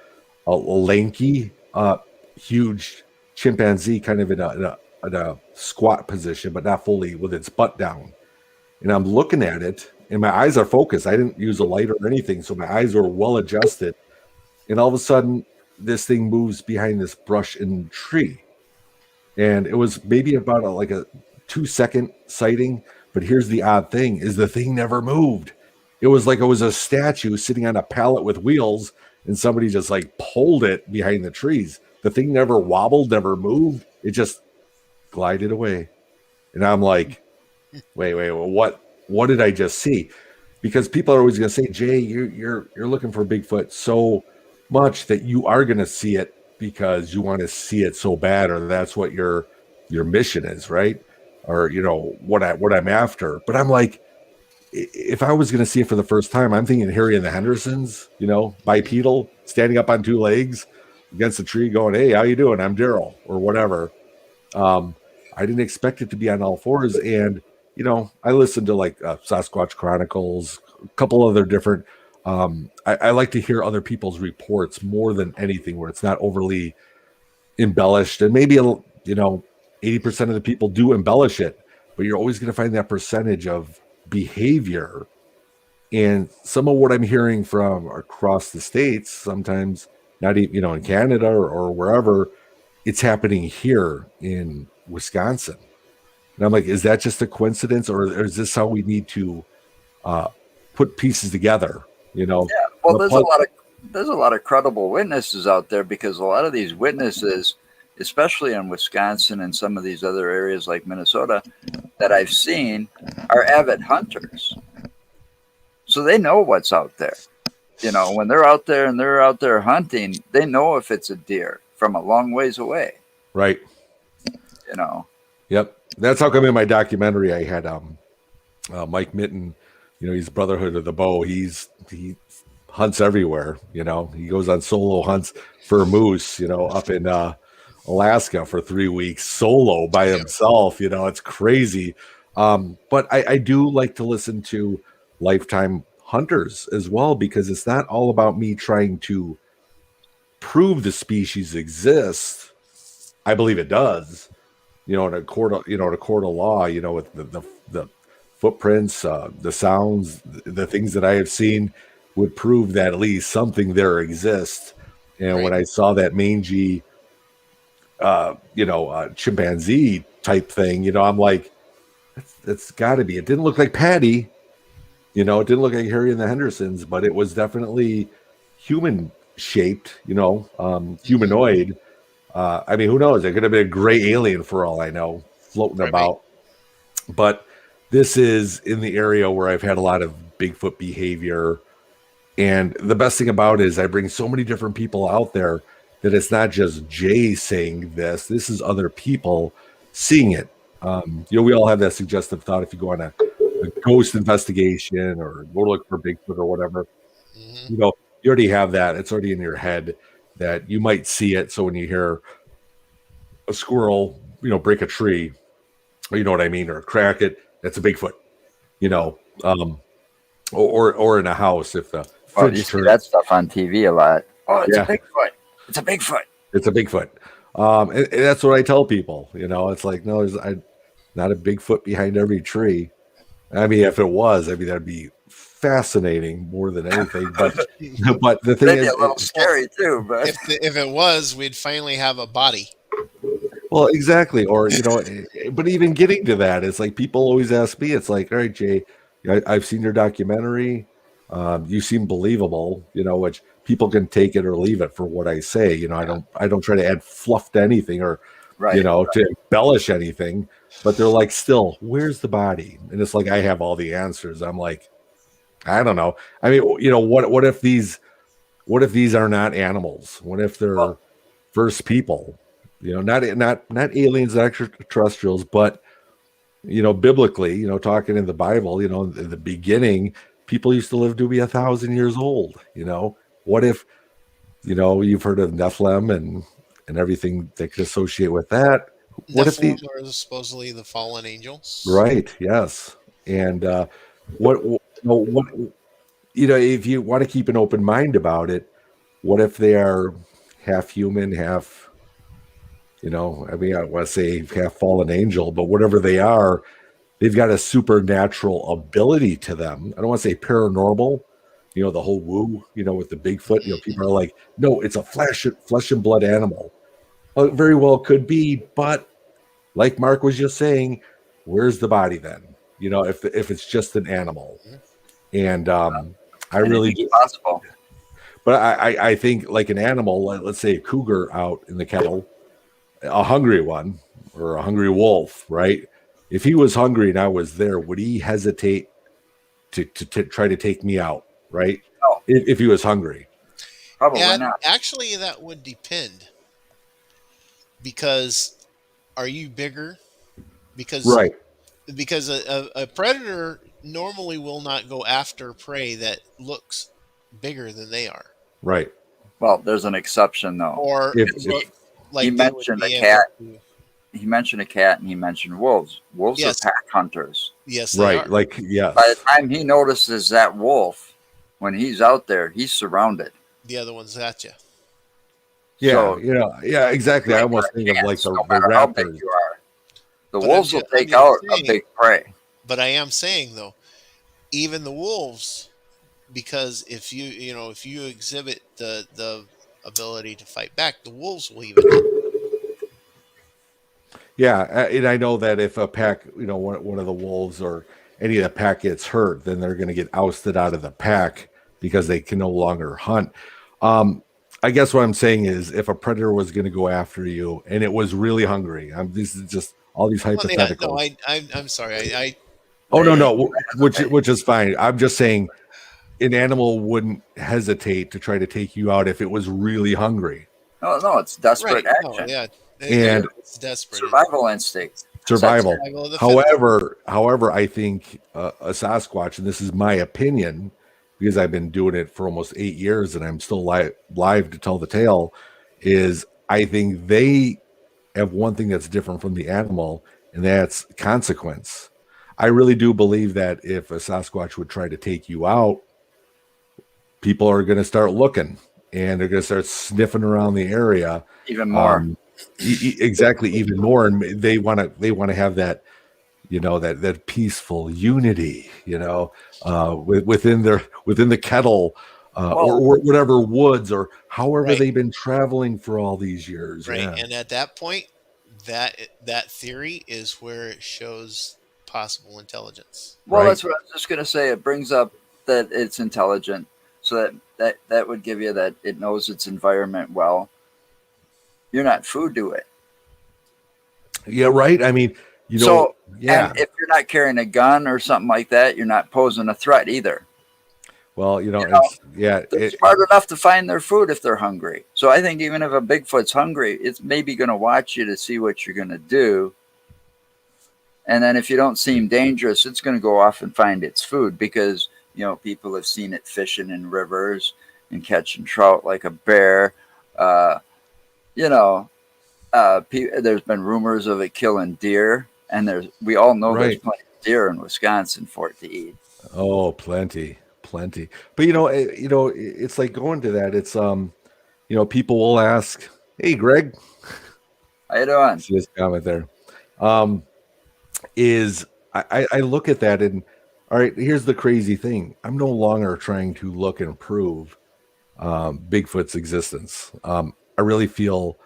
lanky, huge chimpanzee, kind of in a squat position, but not fully with its butt down. And I'm looking at it, and my eyes are focused. I didn't use a light or anything, so my eyes were well adjusted. And all of a sudden, this thing moves behind this brush and tree. And it was maybe about a 2-second sighting. But here's the odd thing: is the thing never moved. It was like it was a statue sitting on a pallet with wheels, and somebody just like pulled it behind the trees. The thing never wobbled, never moved. It just glided away. And I'm like, wait, what did I just see? Because people are always going to say, Jay, you're looking for Bigfoot so much that you are going to see it because you want to see it so bad, or that's what your mission is, right? Or what I'm after. But I'm like, if I was going to see it for the first time, I'm thinking Harry and the Hendersons, bipedal, standing up on two legs against a tree, going, "Hey, how you doing? I'm Daryl," or whatever. I didn't expect it to be on all fours, and I listened to like Sasquatch Chronicles, a couple other different. I like to hear other people's reports more than anything, where it's not overly embellished, and maybe 80% of the people do embellish it, but you're always going to find that percentage of behavior. And some of what I'm hearing from across the states, sometimes not even in Canada or wherever, it's happening here in Wisconsin. And I'm like, is that just a coincidence, or is this how we need to put pieces together? Yeah. Well, there's a lot of credible witnesses out there, because a lot of these witnesses, especially in Wisconsin and some of these other areas like Minnesota that I've seen, are avid hunters. So they know what's out there. When they're out there and they're out there hunting, they know if it's a deer from a long ways away. Right. Yep. That's how come in my documentary I had Mike Mitten. He's Brotherhood of the Bow. He hunts everywhere. He goes on solo hunts for moose. Up in Alaska for 3 weeks solo by himself. It's crazy. But I do like to listen to lifetime hunters as well, because it's not all about me trying to prove the species exists. I believe it does. In a court of law, with the footprints, the sounds, the things that I have seen would prove that at least something there exists. And when I saw that mangy, chimpanzee type thing, I'm like, that's got to be. It didn't look like Patty, it didn't look like Harry and the Hendersons, but it was definitely human shaped, humanoid. Who knows? It could have been a gray alien for all I know, floating about. But this is in the area where I've had a lot of Bigfoot behavior. And the best thing about it is I bring so many different people out there that it's not just Jay saying this. This is other people seeing it. We all have that suggestive thought if you go on a ghost investigation or go look for Bigfoot or whatever. Mm-hmm. You already have that. It's already in your head that you might see it. So when you hear a squirrel, break a tree, or or crack it, that's a Bigfoot, or in a house if the you see that stuff on TV a lot. Oh, it's a Bigfoot. It's a Bigfoot. It's a Bigfoot. And that's what I tell people. It's like, no, not a Bigfoot behind every tree. I mean, if it was, I mean, that'd be fascinating more than anything. But but the thing Maybe a is, little scary too, but If it was, we'd finally have a body. well, exactly. Or, but even getting to that, it's like people always ask me, it's like, all right, Jay, I've seen your documentary. You seem believable, which people can take it or leave it for what I say. I don't try to add fluff to anything or, right. to embellish anything, but they're like, still, where's the body? And it's like, I have all the answers. I'm like, I don't know. I mean, what if these are not animals? What if they're Well, first people? Not aliens, not extraterrestrials, but biblically, talking in the Bible, in the beginning, people used to live to be 1,000 years old. What if, you've heard of Nephilim and everything that could associate with that? What if Nephilim these? are supposedly the fallen angels. Right? Yes. And what if you want to keep an open mind about it, what if they are half human, half, I mean, I want to say half fallen angel, but whatever they are, they've got a supernatural ability to them. I don't want to say paranormal, the whole woo, with the Bigfoot. People are like, no, it's a flesh and blood animal. Well, it very well could be, but like Mark was just saying, where's the body then? If it's just an animal. And I really do. Possible. But I think like an animal, let's say a cougar out in the kettle, a hungry one or a hungry wolf, right? If he was hungry and I was there, would he hesitate to try to take me out, right? No. If he was hungry. Probably not. Actually, that would depend. Because are you bigger? Because right. Because a predator normally will not go after prey that looks bigger than they are. Right. Well, there's an exception though. Or he mentioned a cat. He mentioned a cat and he mentioned wolves. Wolves Yes. are pack hunters. Yes, they right. are. Like, yes. By the time he notices that wolf, when he's out there, he's surrounded. The other one's at you. Yeah, So, yeah, exactly. I almost think of like the how big raptors. you are. The But wolves will I'm take out a saying- big prey. But I am saying though, even the wolves, because if you exhibit the ability to fight back, the wolves will even. Yeah, and I know that if a pack, one of the wolves or any of the pack gets hurt, then they're going to get ousted out of the pack because they can no longer hunt. I guess what I'm saying is, if a predator was going to go after you and it was really hungry, this is just all these hypotheticals. No, I'm sorry. Oh no, which is fine. I'm just saying, an animal wouldn't hesitate to try to take you out if it was really hungry. No, it's desperate Right, action. No, yeah, And it's desperate. Survival instinct. Survival. Survival However, I think a Sasquatch, and this is my opinion, because I've been doing it for almost 8 years and I'm still live to tell the tale, is I think they have one thing that's different from the animal, and that's consequence. I really do believe that if a Sasquatch would try to take you out, people are going to start looking and they're going to start sniffing around the area even more. Exactly, even more, and they want to have that, that peaceful unity, within the kettle, or whatever woods or however right. they've been traveling for all these years. Right, Yeah. and at that point, that theory is where it shows possible intelligence. Well, right. That's what I was just going to say. It brings up that it's intelligent, so that would give you that it knows its environment well. You're not food to it. Yeah, right. I mean, So, yeah. and if you're not carrying a gun or something like that, you're not posing a threat either. Well, They're smart enough to find their food if they're hungry. So I think even if a Bigfoot's hungry, it's maybe going to watch you to see what you're going to do. And then if you don't seem dangerous, it's going to go off and find its food because, people have seen it fishing in rivers and catching trout like a bear. There's been rumors of it killing deer, and we all know there's plenty of deer in Wisconsin for it to eat. Oh, plenty. But it's like going to that. It's people will ask, "Hey, Greg, how you doing?" See his comment there. is I look at that and all right, here's the crazy thing. I'm no longer trying to look and prove Bigfoot's existence. I really feel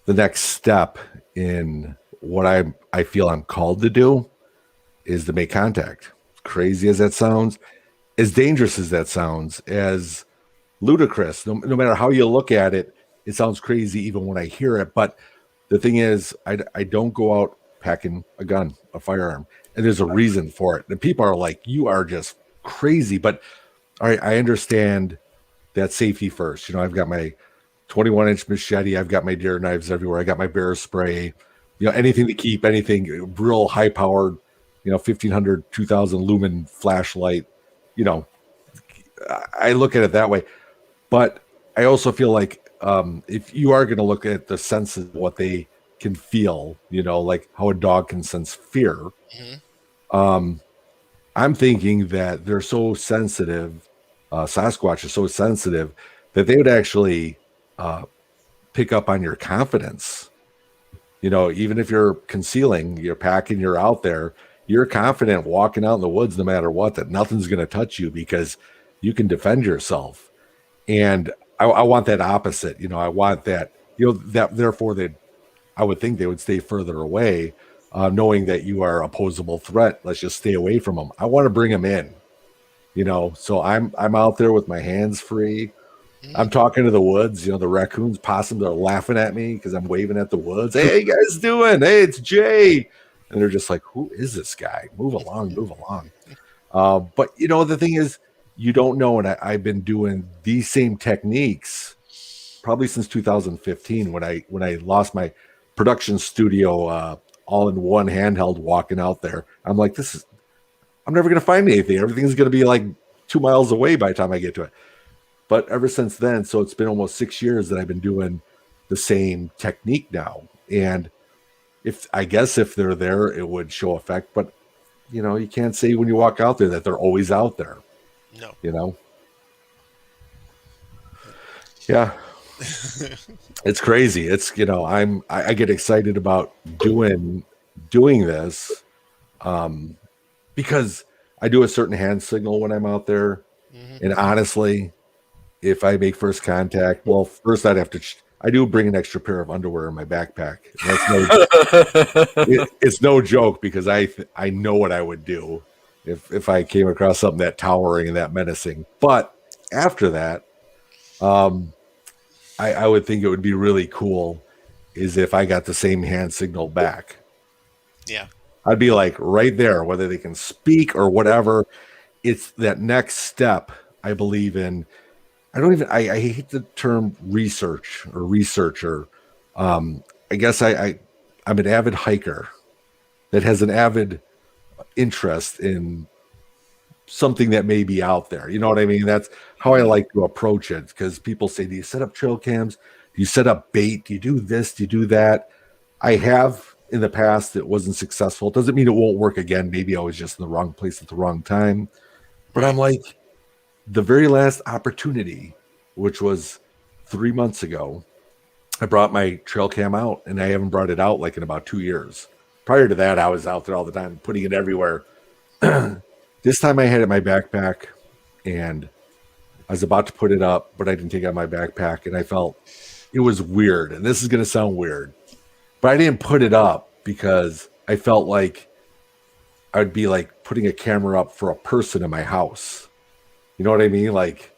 the next step in what I feel I'm called to do is to make contact. Crazy as that sounds, as dangerous as that sounds, as ludicrous, no matter how you look at it, it sounds crazy even when I hear it. But the thing is, I don't go out packing a gun, a firearm, and there's a reason for it. And people are like, you are just crazy. But all right, I understand that safety first. I've got my 21-inch machete. I've got my deer knives everywhere. I got my bear spray. Anything to keep anything real high powered. 1500, 2000 lumen flashlight. I look at it that way, but I also feel like if you are going to look at the senses, what they can feel, like how a dog can sense fear. Mhm. I'm thinking that they're so sensitive. Sasquatch is so sensitive that they would actually pick up on your confidence. Even if you're concealing, you're packing, you're out there, you're confident walking out in the woods no matter what, that nothing's going to touch you because you can defend yourself. And I want that opposite. I want that, that therefore I would think they would stay further away, knowing that you are opposable threat. Let's just stay away from them. I want to bring them in, so I'm out there with my hands free. I'm Mhm. talking to the woods, the raccoons, possums are laughing at me because I'm waving at the woods. Hey, how you guys doing? Hey, it's Jay. And they're just like, who is this guy? Move along, move along. But the thing is, you don't know. And I've been doing these same techniques probably since 2015 when I lost my production studio all in one handheld walking out there. I'm like, I'm never going to find anything. Everything's going to be like 2 miles away by the time I get to it. But ever since then, so it's been almost 6 years that I've been doing the same technique now. And if they're there, it would show effect. But you can't say when you walk out there that they're always out there. No. You know, yeah, it's crazy. It's I get excited about doing this because I do a certain hand signal when I'm out there, Mhm. and honestly, if I make first contact, well, first I'd have to. I do bring an extra pair of underwear in my backpack. And it's no joke because I know what I would do if I came across something that towering and that menacing. But after that, um, I would think it would be really cool is if I got the same hand signal back. Yeah. I'd be like right there, whether they can speak or whatever. It's that next step I believe in. I hate the term research or researcher. I guess I'm an avid hiker that has an avid interest in something that may be out there. You know what I mean? That's how I Mhm. like to approach it because people say, do you set up trail cams? Do you set up bait? Do you do this? Do you do that? I have in the past. It wasn't successful. It doesn't mean it won't work again. Maybe I was just in the wrong place at the wrong time. But I'm Right. like, the very last opportunity, which was 3 months ago, I brought my trail cam out and I haven't brought it out like in about 2 years. Prior to that, I was out there all the time, putting it everywhere. This time I had it in my backpack and I was about to put it up, but I didn't take it out of my backpack and I felt it was weird. And this is going to sound weird, but I didn't put it up because I felt like I'd be like putting a camera up for a person in my house. You know what I mean? Like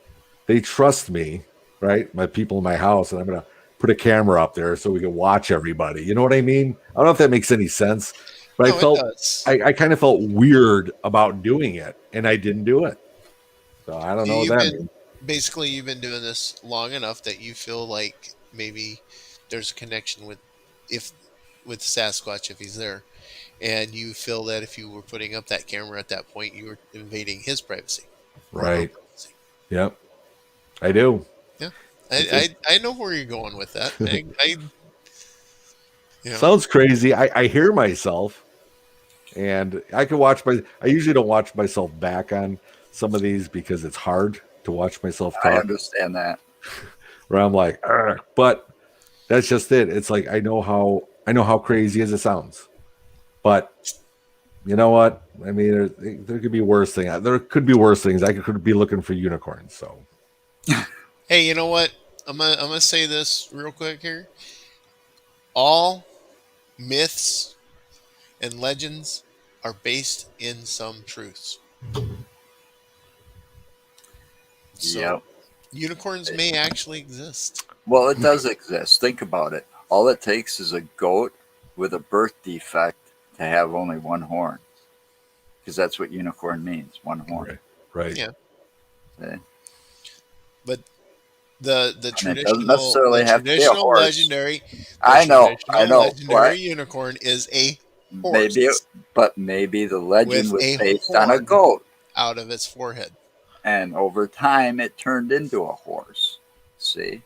they trust me, right? My people in my house, and I'm going to put a camera up there so we can watch everybody. You know what I mean? I don't know if that makes any sense, but No, it does. I kind of felt weird about doing it and I didn't do it. So I don't know what You've that been means. basically you've been doing this long enough that you feel like maybe there's a connection if with Sasquatch if he's there, and you feel that if you were putting up that camera at that point, you were invading his privacy or her Right. privacy. Yep. I do. Yeah, It's it I know where you're going with that. I you know sounds crazy. I hear myself and I can I usually don't watch myself back on some of these because it's hard to watch myself I talk understand that. where I'm like, "Argh." But that's just it. It's like I know how crazy as it sounds, but you know what? I mean, there could be worse things. There could be worse things. I could be looking for unicorns. So Hey, you know what? I'm gonna say this real quick here. All myths and legends are based in some truths. So Yep. unicorns may actually exist. Well, it does exist. Think about it. All it takes is a goat with a birth defect to have only one horn, because that's what unicorn means, one horn. right. Yeah, See? but the And it doesn't necessarily have to be a horse. legendary I know, legendary but unicorn is a maybe, horse maybe the legend with was a based on a horn goat, out of its forehead. and over time it turned into a horse. See?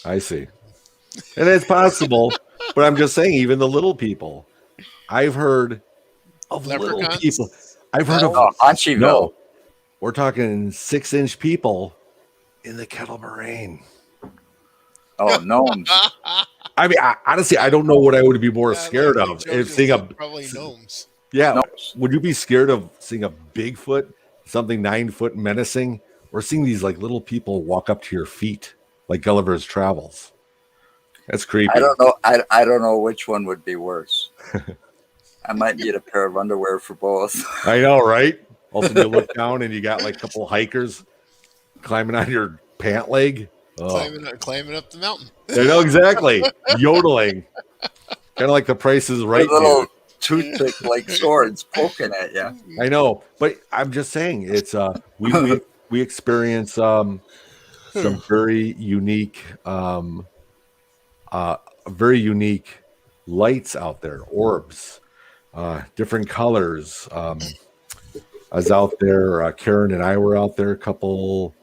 I see. And it's possible, but I'm just saying, even the little people. I've heard of little Leprechauns? people. I've heard of Oh, Hunchyville. no. We're talking 6-inch people in the kettle moraine. Oh, gnomes. I mean, honestly, I don't know what I would be more Yeah, scared like of. Joe If just seeing said, probably gnomes. yeah, Gnomes. would you be scared of seeing a Bigfoot, something 9 foot menacing, or seeing these like little people walk up to your feet like Gulliver's Travels? That's creepy. I don't know. I don't know which one would be worse. I might need a pair of underwear for both. I know, right? Also, you look down and you got like a couple hikers climbing on your pant leg. Oh. Climbing up the mountain. I know exactly. Yodeling. Kind of like The Price is Right. With little toothpick like swords poking at you. I know, but I'm just saying it's we experience some very unique lights out there, orbs, different colors. I was out there. Karen and I were out there a couple.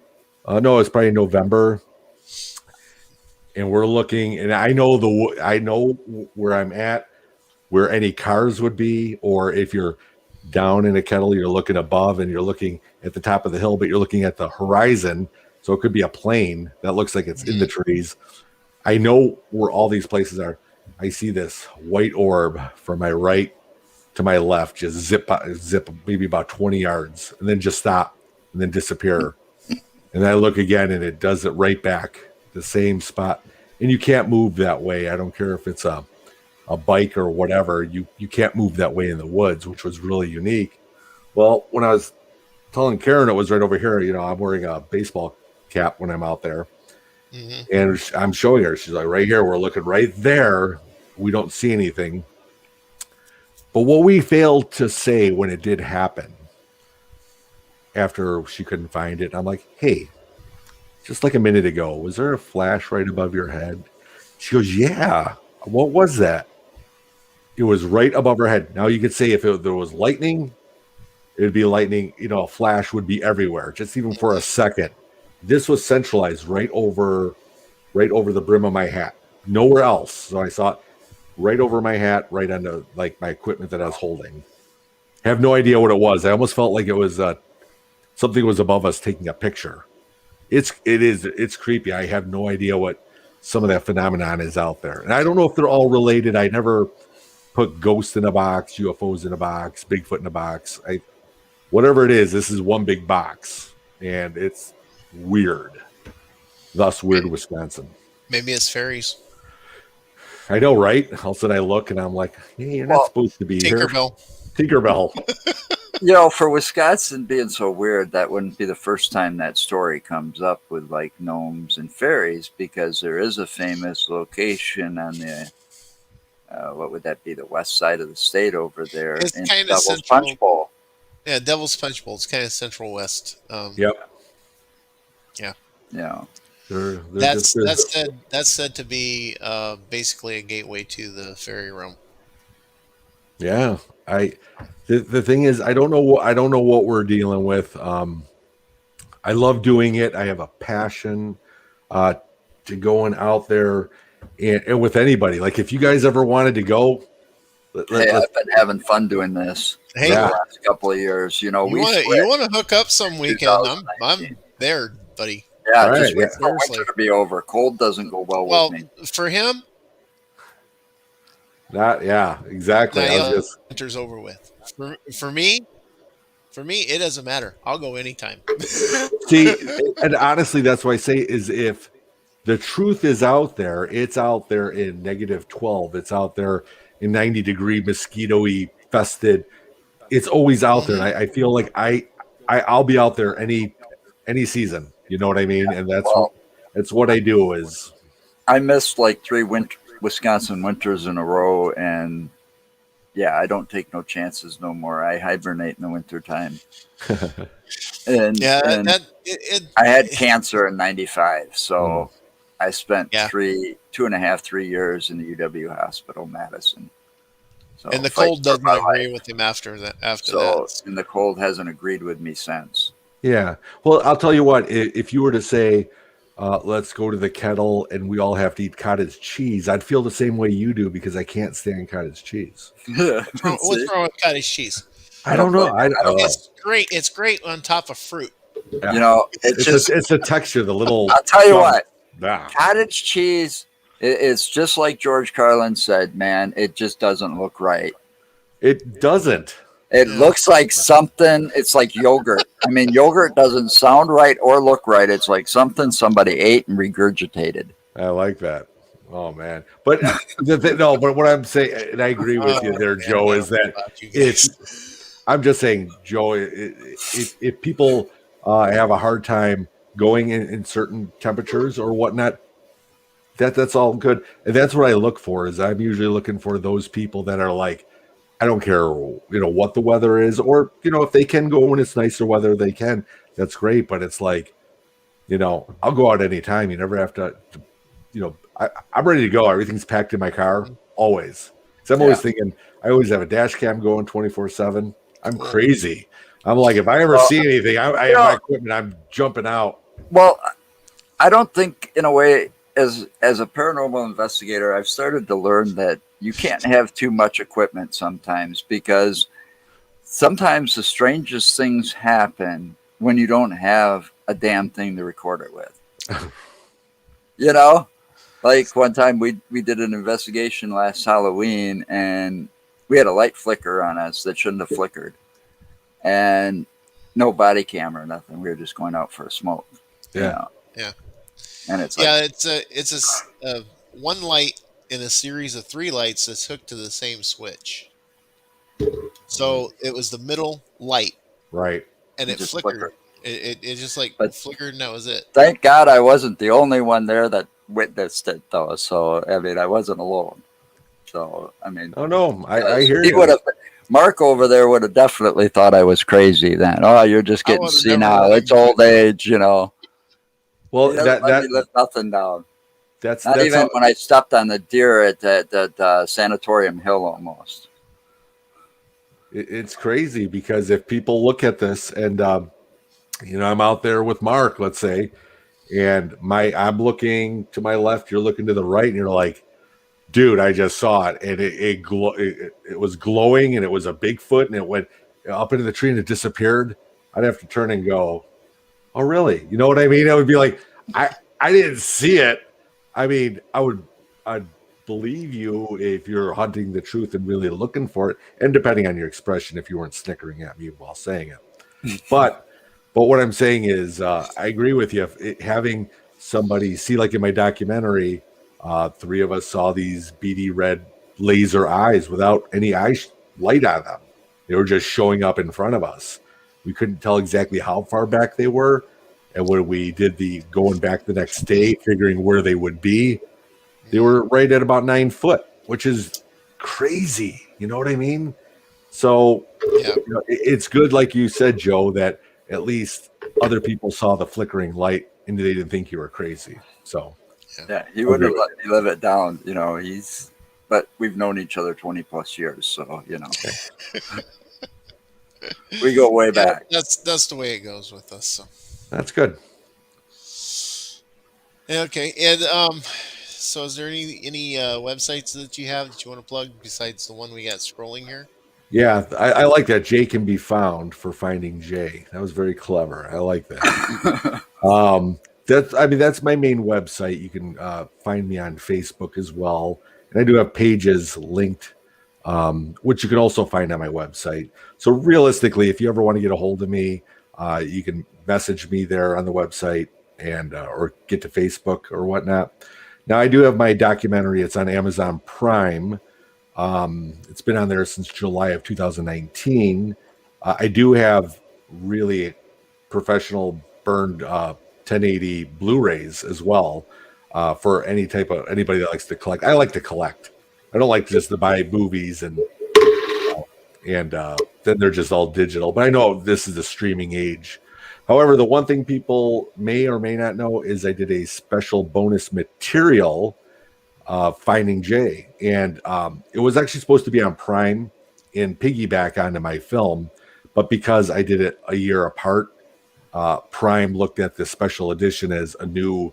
No, it's probably November, and we're looking. And I know where I'm at, where any cars would be, or if you're down in a kettle, you're looking above, and you're looking at the top of the hill, but you're looking at the horizon. So it could be a plane that looks like it's in the trees. I know where all these places are. I see this white orb from my right to my left, just zip maybe about 20 yards, and then just stop, and then disappear. And I look again, and it does it right back, the same spot. And you can't move that way. I don't care if it's a bike or whatever. You can't move that way in the woods, which was really unique. Well, when I was telling Karen it was right over here, I'm wearing a baseball cap when I'm out there. Mm-hmm. And I'm showing her. She's like, right here, we're looking right there. We don't see anything. But what we failed to say when it did happen, after she couldn't find it, I'm like, hey, just like a minute ago, was there a flash right above your head? She goes, yeah. What was that? It was right above her head. Now you could say if there was lightning, it would be lightning. A flash would be everywhere, just even for a second. This was centralized right over the brim of my hat. Nowhere else. So I saw it right over my hat, right onto like my equipment that I was holding. I have no idea what it was. I almost felt like it was something was above us taking a picture. It's creepy. I have no idea what some of that phenomenon is out there. And I don't know if they're all related. I never put ghosts in a box, UFOs in a box, Bigfoot in a box. Whatever it is, this is one big box. And it's weird. Thus, weird Wisconsin. Maybe it's fairies. I know, right? All of a sudden I look and I'm like, hey, you're not supposed to be here. Tinkerbell. For Wisconsin being so weird, that wouldn't be the first time that story comes up with like gnomes and fairies, because there is a famous location on the, what would that be, the west side of the state over there. It's in kind of Devil's Punch Bowl. Yeah, Devil's Punch Bowl. It's kind of central west. Yep. Yeah. That's said to be basically a gateway to the fairy realm. Yeah, the thing is, I don't know what we're dealing with. I love doing it. I have a passion to going out there and with anybody. Like if you guys ever wanted to go, I've been having fun doing this. Hey, the last couple of years, you want to hook up some weekend? I'm there, buddy. Yeah, just wait for winter to be over. Cold doesn't go well with me. For him, Not, yeah, exactly. I was Now just winter's over with. For me, it doesn't matter. I'll go anytime. see, and honestly, that's why I say is if the truth is out there, it's out there in -12. It's out there in 90-degree mosquito-y fested. It's always out there. And Hmm. I feel like I'll be out there any season. You know what I mean? And Well, that's what I do is I missed like 3 Wisconsin winters in a row, and yeah, I don't take no chances no more. I hibernate in the wintertime. Yeah, And that I had cancer in '95, Mm. so I spent yeah. 2.5, 3 years in the UW hospital, Madison. So And the fighting cold for doesn't my agree life. with him after that. After that, So, and the cold hasn't agreed with me since. Yeah. Well, I'll tell you what, if you were to say, let's go to the kettle and we all have to eat cottage cheese, I'd feel the same way you do because I can't stand cottage cheese. what's See, wrong with cottage cheese? I I don't don't know. blame you. I don't. It's great. It's great on top of fruit. You Yeah. know, it's It's just. it's the texture, the little I'll tell you gum. what. Ah, Cottage cheese is just like George Carlin said, man. It just doesn't look right. it doesn't. It Yeah. looks like something. It's like yogurt. I mean, yogurt doesn't sound right or look right. It's like something somebody ate and regurgitated. I like that. Oh man. But no, but what I'm saying, and I agree with you Oh there, man, Joe, I is don't know that about you it's guys. I'm just saying, Joe, if people have a hard time going in certain temperatures or whatnot, that's all good. And that's what I look for is I'm usually looking for those people that are like, I don't care, what the weather is, or, if they can go when it's nicer weather, they can. That's great. But it's like, I'll go out anytime. You never have I'm ready to go. Everything's packed in my car always. Because I'm always Yeah. thinking, I always have a dash cam going 24/7. I'm Cool. crazy. I'm like, if I ever Well, see anything, I you have my know, equipment. I'm jumping out. well, I don't think, in a way, as a paranormal investigator, I've started to learn that you can't have too much equipment sometimes because sometimes the strangest things happen when you don't have a damn thing to record it with. You know, like one time we did an investigation last Halloween and we had a light flicker on us that shouldn't have flickered, and no body camera, nothing. We were just going out for a smoke, you Yeah. know. Yeah. And it's like, Yeah. It's a one light in a series of three lights that's hooked to the same switch. So it was the middle light, Right. and it it just flickered. flickered. It just like But flickered, and that was it. thank God I wasn't the only one there that witnessed it, though. So I mean, I wasn't alone. So I mean, Oh, no. I hear he you. would have. Mark over there would have definitely thought I was crazy then. Oh, you're just I getting would have never senile. let It's him do it. old age, you know. Well, He doesn't let me live nothing down. Not that's even how when I stepped on the deer at that Sanatorium Hill almost. it's crazy because if people look at this and, I'm out there with Mark, let's say, and I'm looking to my left, you're looking to the right, and you're like, dude, I just saw it, and it was glowing, and it was a Bigfoot, and it went up into the tree and it disappeared. I'd have to turn and go, oh, really? You know what I mean? I would be like, I didn't see it. I mean, I'd believe you if you're hunting the truth and really looking for it, and depending on your expression, if you weren't snickering at me while saying it. But what I'm saying is, I agree with you. Having somebody see, like in my documentary, three of us saw these beady red laser eyes without any light on them. They were just showing up in front of us. We couldn't tell exactly how far back they were. And when we did the going back the next day, figuring where they would be, they were right at about 9 foot, which is crazy. You know what I mean? So Yeah. it's good, like you said, Joe, that at least other people saw the flickering light and they didn't think you were crazy. So Yeah, he I would agree have with let me live it down. You know, but we've known each other 20 plus years, so we go way Yeah. back. That's the way it goes with us. So. that's good. Yeah, okay. And so is there any websites that you have that you want to plug besides the one we got scrolling here? Yeah, I like that. Jay can be found for finding Jay. That was very clever. I like that. That's my main website. You can find me on Facebook as well. And I do have pages linked, which you can also find on my website. So realistically, if you ever want to get a hold of me, you can message me there on the website and or get to Facebook or whatnot. Now, I do have my documentary. It's on Amazon Prime. It's been on there since July of 2019. I do have really professional burned 1080 Blu-rays as well for anybody that likes to collect. I like to collect. I don't like just to buy movies and then they're just all digital. But I know this is the streaming age. However, the one thing people may or may not know is I did a special bonus material, Finding Jay, and it was actually supposed to be on Prime and piggyback onto my film, but because I did it a year apart, Prime looked at the special edition as a new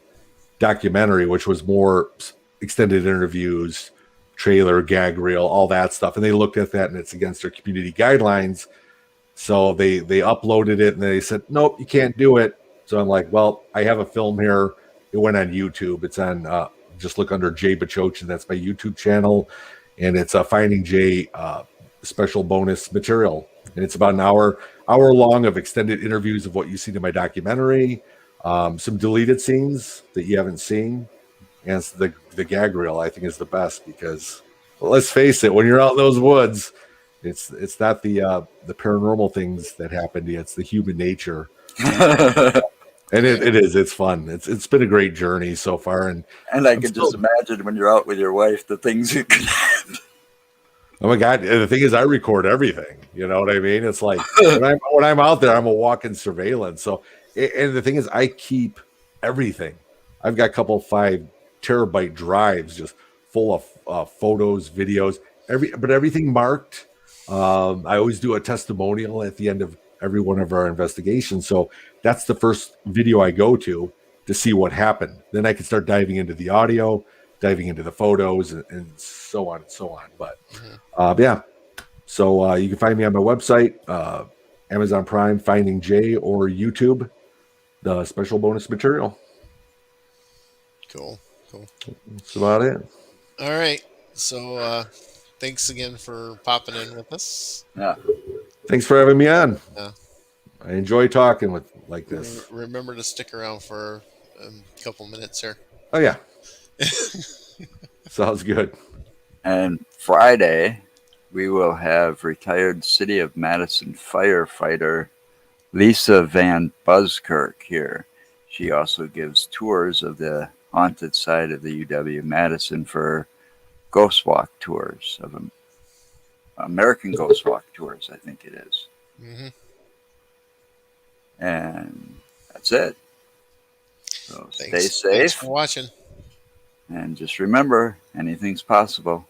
documentary, which was more extended interviews, trailer, gag reel, all that stuff, and they looked at that and it's against their community guidelines. So they uploaded it and they said, nope, you can't do it. So I'm like, well, I have a film here. It went on YouTube. It's on, just look under Jay Bachochin. That's my YouTube channel. And it's a Finding Jay special bonus material. And it's about an hour long of extended interviews of what you see in my documentary, some deleted scenes that you haven't seen. And it's the gag reel, I think, is the best because, well, let's face it, when you're out in those woods, it's not the paranormal things that happen to you. It's the human nature. And it's fun. It's been a great journey so far. And I can just imagine when you're out with your wife, the things you could have. Oh my God. And the thing is, I record everything. You know what I mean? It's like when I'm out there, I'm a walking surveillance. So, and the thing is, I keep everything. I've got a couple 5 terabyte drives just full of photos, videos, but everything marked. I always do a testimonial at the end of every one of our investigations. So that's the first video I go to see what happened. Then I can start diving into the audio, diving into the photos, and so on and so on. But yeah, so you can find me on my website, Amazon Prime, Finding Jay, or YouTube, the special bonus material. Cool. That's about it. All right. So thanks again for popping in with us. Yeah. Thanks for having me on. Yeah. I enjoy talking with like this. Remember to stick around for a couple minutes here. Oh yeah. Sounds good. And Friday, we will have retired City of Madison firefighter Lisa Van Buskirk here. She also gives tours of the haunted side of the UW-Madison for ghost walk tours of American Ghost Walk tours, I think it is. Mm-hmm. And that's it. So stay safe. Thanks for watching. And just remember, anything's possible.